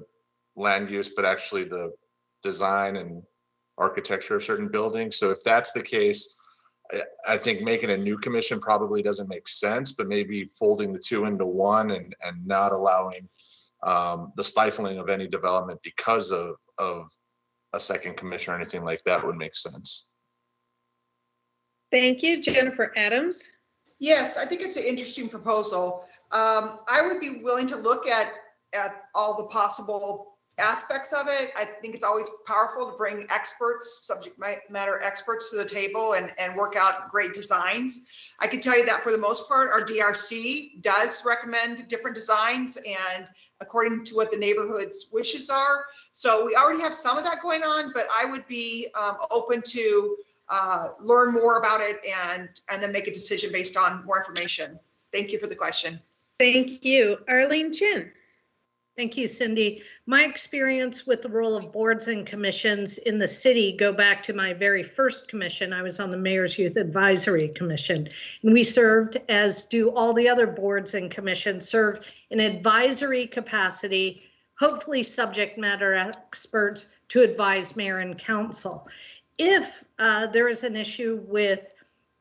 land use, but actually the design and architecture of certain buildings. So if that's the case, I think making a new commission probably doesn't make sense, but maybe folding the two into one and not allowing the stifling of any development because of a second commission or anything like that would make sense. Thank you. Jennifer Adams. Yes, I think it's an interesting proposal. I would be willing to look at all the possible aspects of it. I think it's always powerful to bring experts, subject matter experts to the table and work out great designs. I can tell you that for the most part, our DRC does recommend different designs and according to what the neighborhood's wishes are. So we already have some of that going on, but I would be open to learn more about it and then make a decision based on more information. Thank you for the question. Thank you. Arlene Chin. Thank you, Cindy. My experience with the role of boards and commissions in the city go back to my very first commission. I was on the Mayor's Youth Advisory Commission, and we served, as do all the other boards and commissions, serve in advisory capacity, hopefully subject matter experts to advise mayor and council. If there is an issue with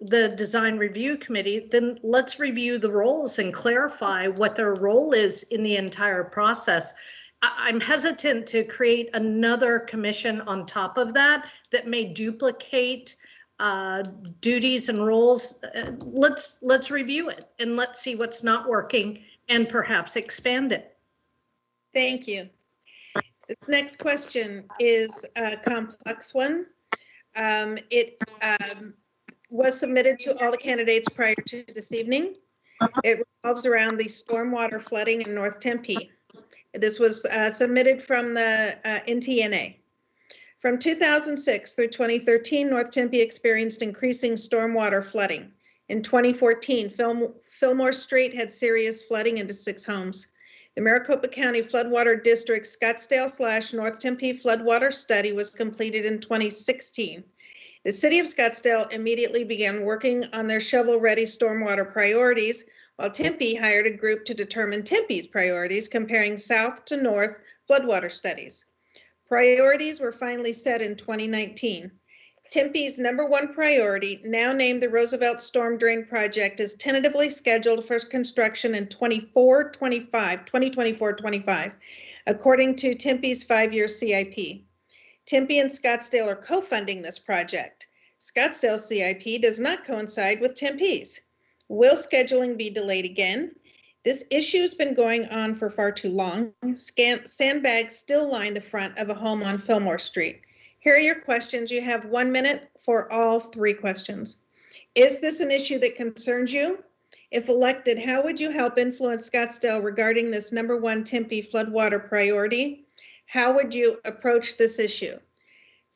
the design review committee, then let's review the roles and clarify what their role is in the entire process. I'm hesitant to create another commission on top of that may duplicate duties and roles. Let's review it and let's see what's not working and perhaps expand it. Thank you. This next question is a complex one. It was submitted to all the candidates prior to this evening. It revolves around the stormwater flooding in North Tempe. This was submitted from the NTNA. From 2006 through 2013, North Tempe experienced increasing stormwater flooding. In 2014, Fillmore Street had serious flooding into 6 homes. The Maricopa County Floodwater District Scottsdale/North Tempe Floodwater Study was completed in 2016. The City of Scottsdale immediately began working on their shovel-ready stormwater priorities, while Tempe hired a group to determine Tempe's priorities, comparing south to north floodwater studies. Priorities were finally set in 2019. Tempe's #1 priority, now named the Roosevelt Storm Drain Project, is tentatively scheduled for construction in 2024-25, according to Tempe's 5-year CIP. Tempe and Scottsdale are co-funding this project. Scottsdale's CIP does not coincide with Tempe's. Will scheduling be delayed again? This issue has been going on for far too long. Sandbags still line the front of a home on Fillmore Street. Here are your questions. You have 1 minute for all 3 questions. Is this an issue that concerns you? If elected, how would you help influence Scottsdale regarding this #1 Tempe floodwater priority? How would you approach this issue?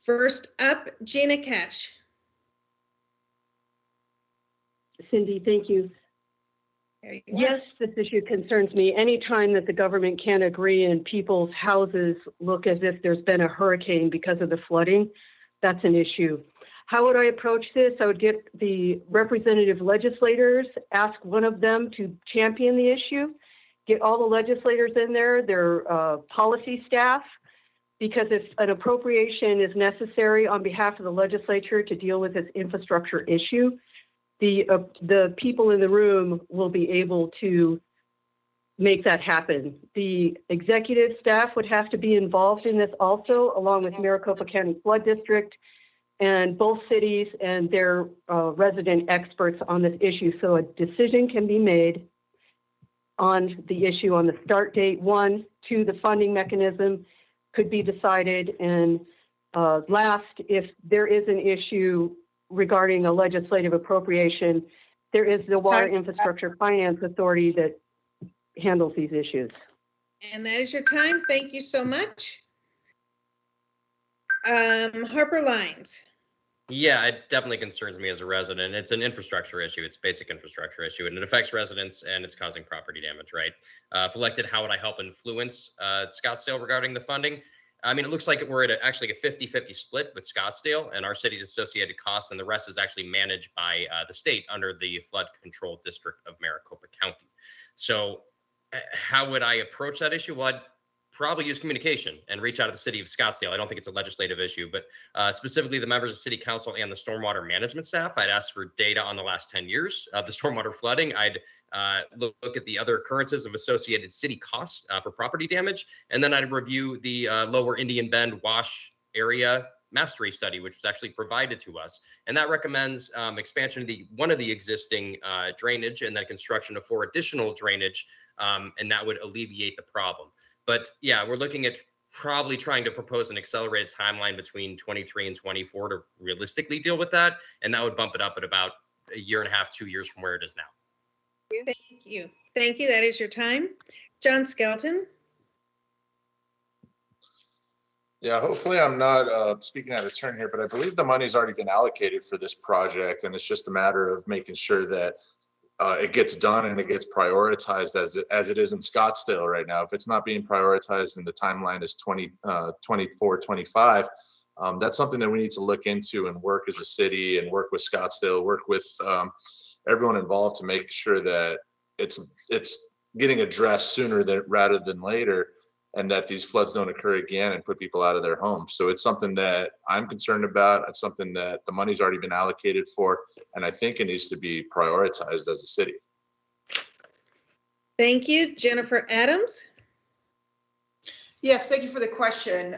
First up, Gina Cash. Cindy, thank you. Yes, this issue concerns me. Anytime that the government can't agree and people's houses look as if there's been a hurricane because of the flooding, that's an issue. How would I approach this? I would get the representative legislators, ask one of them to champion the issue, get all the legislators in there, their policy staff, because if an appropriation is necessary on behalf of the legislature to deal with this infrastructure issue, the people in the room will be able to make that happen. The executive staff would have to be involved in this also, along with Maricopa County Flood District and both cities and their resident experts on this issue. So a decision can be made on the issue on the start date. 1, 2, the funding mechanism could be decided. And last, if there is an issue regarding a legislative appropriation, there is the Water Infrastructure Finance Authority that handles these issues. And that is your time. Thank you so much. Harper Lines. Yeah, it definitely concerns me as a resident. It's an infrastructure issue. It's a basic infrastructure issue, and it affects residents and it's causing property damage, right? If elected, how would I help influence Scottsdale regarding the funding? I mean, it looks like we're at actually a 50-50 split with Scottsdale and our city's associated costs, and the rest is actually managed by the state under the Flood Control District of Maricopa County. So how would I approach that issue? Well, I'd probably use communication and reach out to the city of Scottsdale. I don't think it's a legislative issue, but specifically the members of city council and the stormwater management staff. I'd ask for data on the last 10 years of the stormwater flooding. I'd look at the other occurrences of associated city costs for property damage. And then I'd review the lower Indian Bend wash area mastery study, which was actually provided to us. And that recommends expansion of one of the existing drainage and then construction of 4 additional drainage. And that would alleviate the problem. But yeah, we're looking at probably trying to propose an accelerated timeline between 23 and 24 to realistically deal with that. And that would bump it up at about 1.5 years, 2 years from where it is now. Thank you. Thank you. That is your time. John Skelton. Yeah, hopefully I'm not speaking out of turn here, but I believe the money's already been allocated for this project, and it's just a matter of making sure that it gets done and it gets prioritized as it is in Scottsdale right now. If it's not being prioritized and the timeline is 24, 25, that's something that we need to look into and work as a city and work with Scottsdale, work with everyone involved to make sure that it's getting addressed sooner rather than later, and that these floods don't occur again and put people out of their homes. So it's something that I'm concerned about. It's something that the money's already been allocated for, and I think it needs to be prioritized as a city. Thank you. Jennifer Adams. Yes, thank you for the question.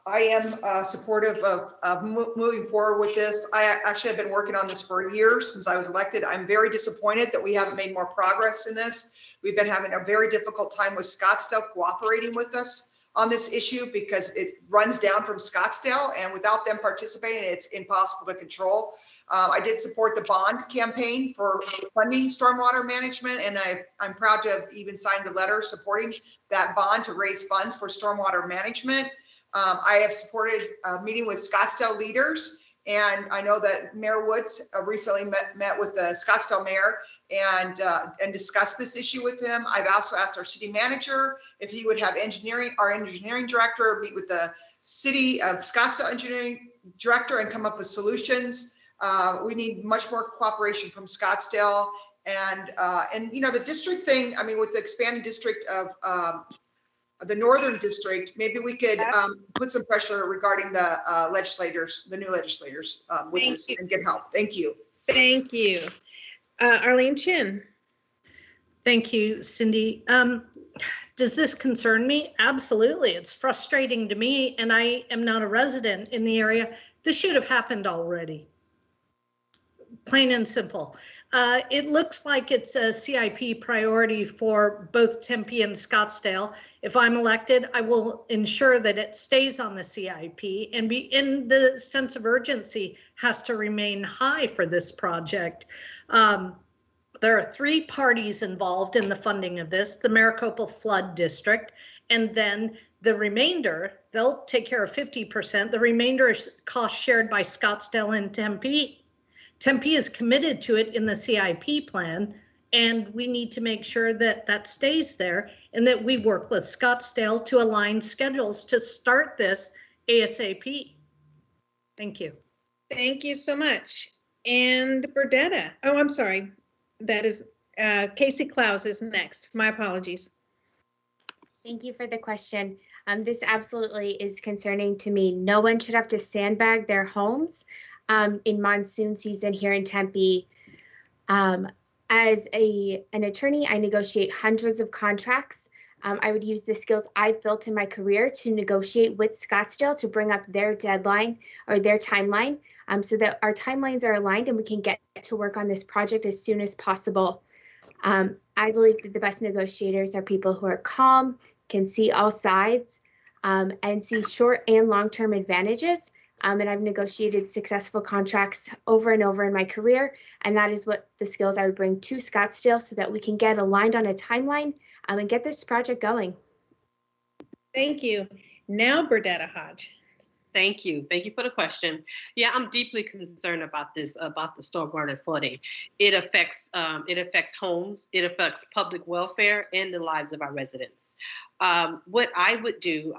I am supportive of moving forward with this. I actually have been working on this for years since I was elected. I'm very disappointed that we haven't made more progress in this. We've been having a very difficult time with Scottsdale cooperating with us on this issue because it runs down from Scottsdale, and without them participating, it's impossible to control. I did support the bond campaign for funding stormwater management, and I'm proud to have even signed the letter supporting that bond to raise funds for stormwater management. I have supported a meeting with Scottsdale leaders, and I know that Mayor Woods recently met with the Scottsdale mayor and discussed this issue with him. I've also asked our city manager if he would have our engineering director meet with the city of Scottsdale engineering director and come up with solutions. We need much more cooperation from Scottsdale, and you know, the district thing. I mean, with the expanded district of the Northern District, maybe we could put some pressure regarding the the new legislators with this and get help. Thank you. Thank you. Arlene Chin. Thank you, Cindy. Does this concern me? Absolutely. It's frustrating to me, and I am not a resident in the area. This should have happened already. Plain and simple. It looks like it's a CIP priority for both Tempe and Scottsdale. If I'm elected, I will ensure that it stays on the CIP, and the sense of urgency has to remain high for this project. There are 3 parties involved in the funding of this: the Maricopa Flood District, and then the remainder, they'll take care of 50%. The remainder is cost shared by Scottsdale and Tempe. Tempe is committed to it in the CIP plan, and we need to make sure that that stays there and that we work with Scottsdale to align schedules to start this ASAP. Thank you. Thank you so much. And Burdetta. Oh, I'm sorry. That is Casey Klaus is next. My apologies. Thank you for the question. This absolutely is concerning to me. No one should have to sandbag their homes in monsoon season here in Tempe. As an attorney, I negotiate hundreds of contracts. I would use the skills I've built in my career to negotiate with Scottsdale to bring up their deadline or their timeline so that our timelines are aligned and we can get to work on this project as soon as possible. I believe that the best negotiators are people who are calm, can see all sides, and see short and long-term advantages. And I've negotiated successful contracts over and over in my career. And that is what the skills I would bring to Scottsdale so that we can get aligned on a timeline and get this project going. Thank you. Now, Burdetta Hodge. Thank you. Thank you for the question. Yeah, I'm deeply concerned about this, about the stormwater flooding. It affects homes, it affects public welfare and the lives of our residents. What I would do,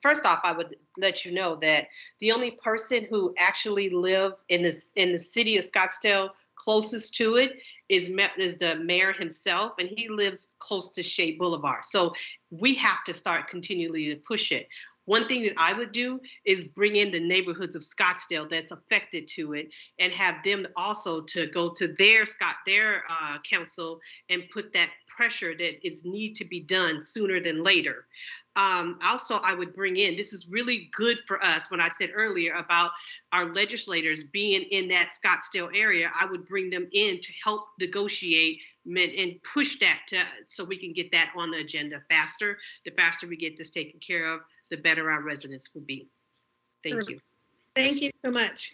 first off, I would let you know that the only person who actually live in the city of Scottsdale closest to it is the mayor himself, and he lives close to Shea Boulevard. So we have to start continually to push it. One thing that I would do is bring in the neighborhoods of Scottsdale that's affected to it and have them also to go to their council and put that pressure that it's need to be done sooner than later. Also, I would bring in, this is really good for us, when I said earlier about our legislators being in that Scottsdale area, I would bring them in to help negotiate and push that so we can get that on the agenda faster. The faster we get this taken care of, the better our residents will be. Thank you. Thank you so much.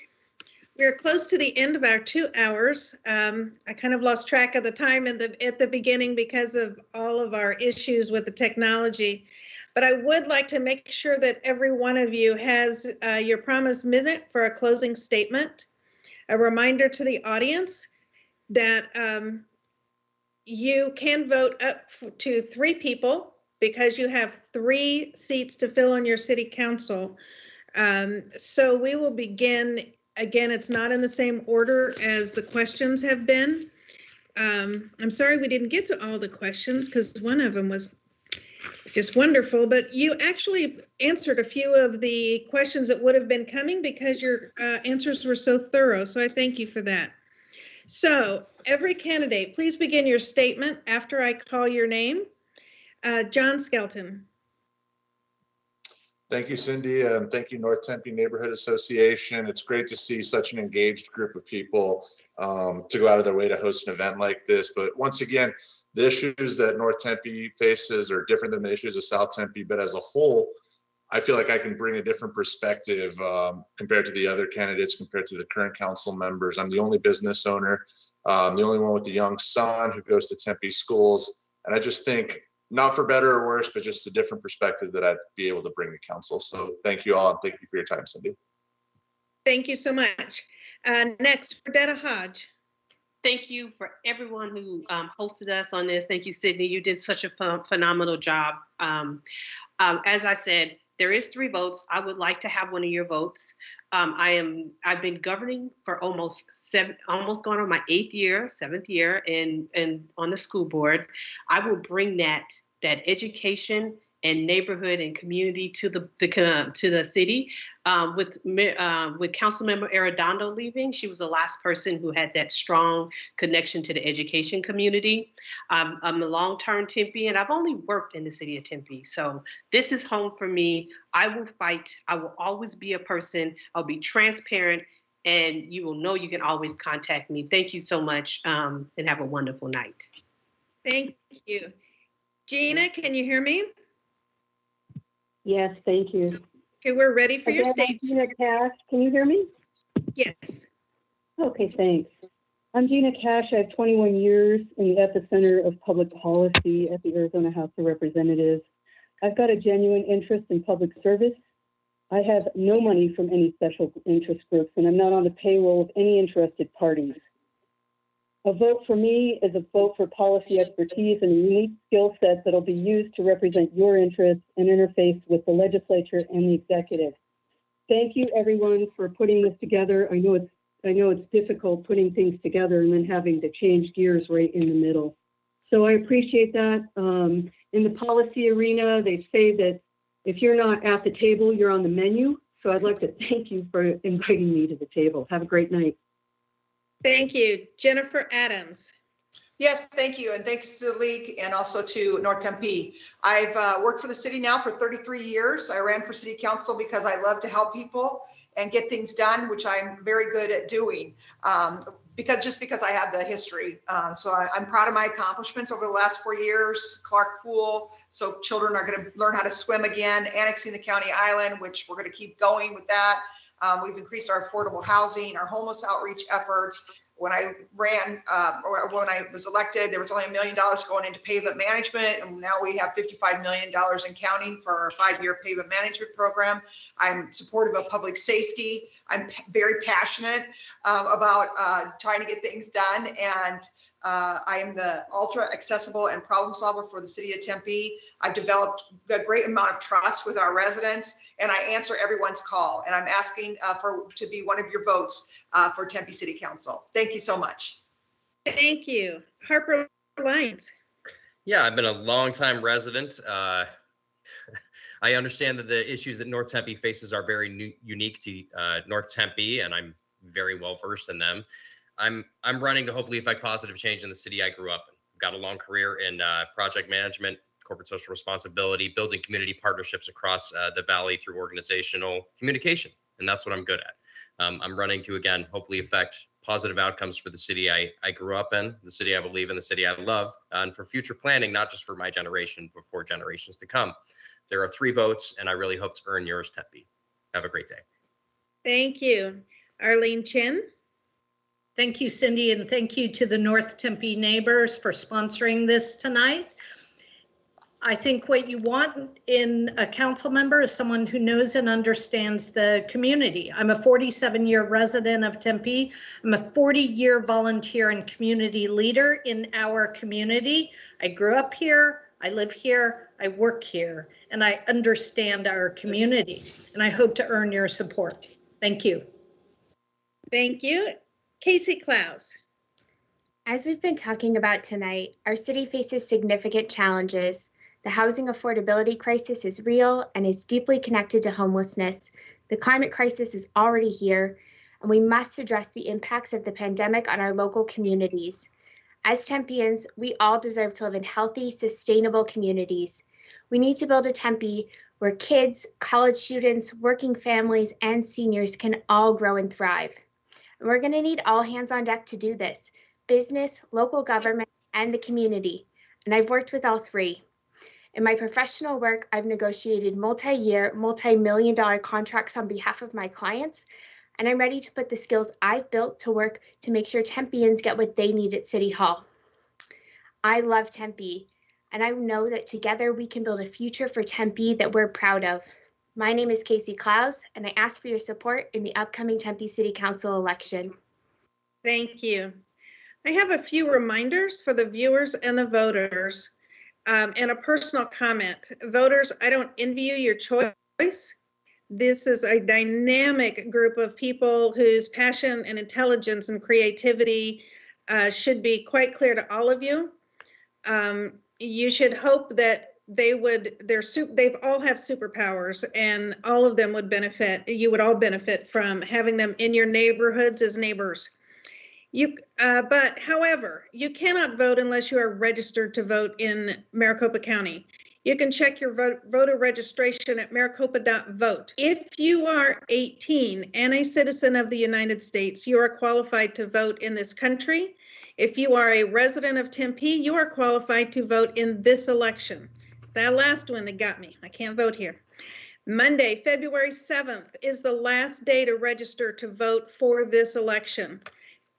We're close to the end of our 2 hours. I kind of lost track of the time at the beginning because of all of our issues with the technology. But I would like to make sure that every one of you has your promised minute for a closing statement. A reminder to the audience that You can vote up to 3 people because you have 3 seats to fill on your city council. So we will begin, again, it's not in the same order as the questions have been. I'm sorry we didn't get to all the questions because one of them was just wonderful, but you actually answered a few of the questions that would have been coming because your answers were so thorough. So I thank you for that. So every candidate, please begin your statement after I call your name. John Skelton. Thank you, Cindy, and thank you, North Tempe Neighborhood Association. It's great to see such an engaged group of people to go out of their way to host an event like this. But once again, the issues that North Tempe faces are different than the issues of South Tempe, but as a whole, I feel like I can bring a different perspective compared to the other candidates, compared to the current council members. I'm the only business owner, the only one with a young son who goes to Tempe schools. And I just think, not for better or worse, but just a different perspective that I'd be able to bring to council. So thank you all, and thank you for your time, Cindy. Thank you so much. Next, Burdetta Hodge. Thank you for everyone who hosted us on this. Thank you, Sydney. You did such a phenomenal job. As I said, there is 3 votes. I would like to have one of your votes. I've been governing for almost going on my 7th year, and on the school board. I will bring that education and neighborhood and community to the city. With Councilmember Arredondo leaving, she was the last person who had that strong connection to the education community. I'm a long-term Tempe, and I've only worked in the city of Tempe, so this is home for me. I will fight. I will always be a person. I'll be transparent, and you will know you can always contact me. Thank you so much, and have a wonderful night. Thank you. Gina, can you hear me? Yes, thank you. Okay, we're ready for your Again, statement. I'm Gina Cash. Can you hear me? Yes. Okay, thanks. I'm Gina Cash. I have 21 years in the epicenter of public policy at the Arizona House of Representatives. I've got a genuine interest in public service. I have no money from any special interest groups, and I'm not on the payroll of any interested parties. A vote for me is a vote for policy expertise and a unique skill set that'll be used to represent your interests and interface with the legislature and the executive. Thank you, everyone, for putting this together. I know it's difficult putting things together and then having to change gears right in the middle. So I appreciate that. In the policy arena, they say that if you're not at the table, you're on the menu. So I'd like to thank you for inviting me to the table. Have a great night. Thank you. Jennifer Adams. Yes, thank you. And thanks to the league and also to North Tempe. I've worked for the city now for 33 years. I ran for city council because I love to help people and get things done, which I'm very good at doing because I have the history. So I'm proud of my accomplishments over the last 4 years. Clark Pool, so children are going to learn how to swim again, annexing the county island, which we're going to keep going with that. We've increased our affordable housing, our homeless outreach efforts. When I ran, or when I was elected, there was only $1 million going into pavement management, and now we have $55 million and counting for our 5-year pavement management program. I'm supportive of public safety. I'm very passionate about trying to get things done, and I am the ultra accessible and problem solver for the city of Tempe. I've developed a great amount of trust with our residents, and I answer everyone's call. And I'm asking to be one of your votes for Tempe City Council. Thank you so much. Thank you. Harper Lyons. Yeah, I've been a longtime resident. I understand that the issues that North Tempe faces are very unique to North Tempe, and I'm very well versed in them. I'm running to hopefully affect positive change in the city I grew up in. I've got a long career in project management, corporate social responsibility, building community partnerships across the valley through organizational communication, and that's what I'm good at. I'm running to, again, hopefully affect positive outcomes for the city I grew up in, the city I believe in, the city I love, and for future planning, not just for my generation, but for generations to come. There are 3 votes, and I really hope to earn yours, Tempe. Have a great day. Thank you. Arlene Chin. Thank you, Cindy, and thank you to the North Tempe neighbors for sponsoring this tonight. I think what you want in a council member is someone who knows and understands the community. I'm a 47-year resident of Tempe. I'm a 40-year volunteer and community leader in our community. I grew up here, I live here, I work here, and I understand our community. And I hope to earn your support. Thank you. Thank you. Casey Klaus. As we've been talking about tonight, our city faces significant challenges. The housing affordability crisis is real and is deeply connected to homelessness. The climate crisis is already here, and we must address the impacts of the pandemic on our local communities. As Tempeans, we all deserve to live in healthy, sustainable communities. We need to build a Tempe where kids, college students, working families, and seniors can all grow and thrive. And we're going to need all hands on deck to do this: business, local government, and the community. And I've worked with all three. In my professional work, I've negotiated multi-year, multi-million-dollar contracts on behalf of my clients, and I'm ready to put the skills I've built to work to make sure Tempeans get what they need at City Hall. I love Tempe, and I know that together we can build a future for Tempe that we're proud of. My name is Casey Klaus, and I ask for your support in the upcoming Tempe City Council election. Thank you. I have a few reminders for the viewers and the voters. And a personal comment. Voters, I don't envy you your choice. This is a dynamic group of people whose passion and intelligence and creativity should be quite clear to all of you. You should hope that they all have superpowers, and all of them would benefit. You would all benefit from having them in your neighborhoods as neighbors. But however, you cannot vote unless you are registered to vote in Maricopa County. You can check your voter registration at maricopa.vote. If you are 18 and a citizen of the United States, you are qualified to vote in this country. If you are a resident of Tempe, you are qualified to vote in this election. That last one that got me. I can't vote here. Monday, February 7th is the last day to register to vote for this election.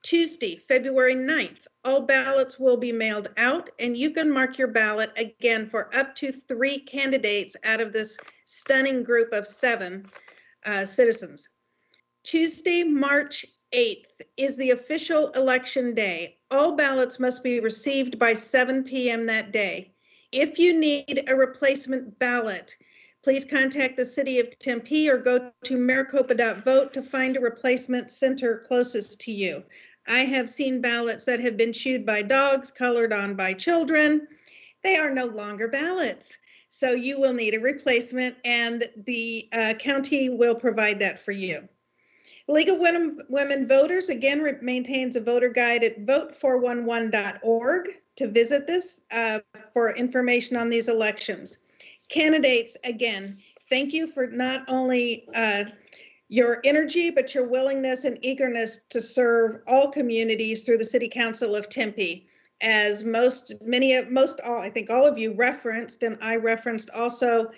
Tuesday, February 9th, all ballots will be mailed out, and you can mark your ballot again for up to 3 candidates out of this stunning group of 7 citizens. Tuesday, March 8th is the official election day. All ballots must be received by 7 p.m. that day. If you need a replacement ballot, please contact the City of Tempe or go to maricopa.vote to find a replacement center closest to you. I have seen ballots that have been chewed by dogs, colored on by children. They are no longer ballots. So you will need a replacement, and the county will provide that for you. League of Women Voters, again, maintains a voter guide at vote411.org to visit this for information on these elections. Candidates, again, thank you for not only your energy, but your willingness and eagerness to serve all communities through the City Council of Tempe. As I think all of you referenced, and I referenced also,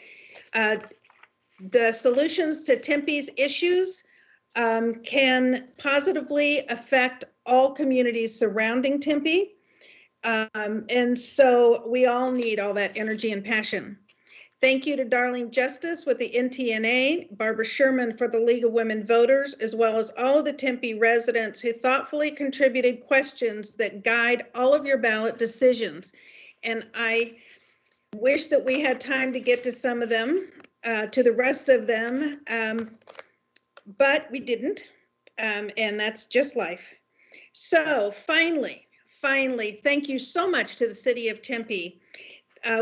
the solutions to Tempe's issues can positively affect all communities surrounding Tempe. And so we all need all that energy and passion. Thank you to Darlene Justice with the NTNA, Barbara Sherman for the League of Women Voters, as well as all of the Tempe residents who thoughtfully contributed questions that guide all of your ballot decisions. And I wish that we had time to get to some of them, to the rest of them, but we didn't, and that's just life. So finally, thank you so much to the City of Tempe.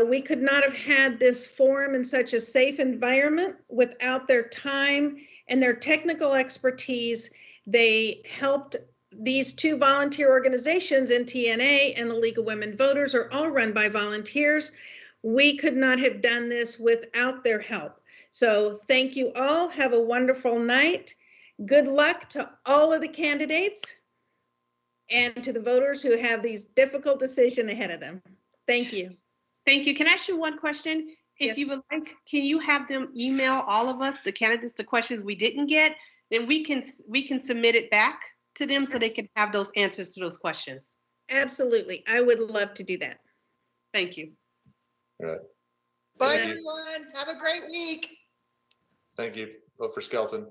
We could not have had this forum in such a safe environment without their time and their technical expertise. They helped these 2 volunteer organizations, NTNA and the League of Women Voters, are all run by volunteers. We could not have done this without their help. So thank you all. Have a wonderful night. Good luck to all of the candidates and to the voters who have these difficult decisions ahead of them. Thank you. Thank you. Can I ask you one question? If Yes. you would like, can you have them email all of us, the candidates, the questions we didn't get? Then we can submit it back to them so they can have those answers to those questions. Absolutely. I would love to do that. Thank you. All right. Bye, Thank you. everyone. Have a great week. Thank you. Vote for Skelton.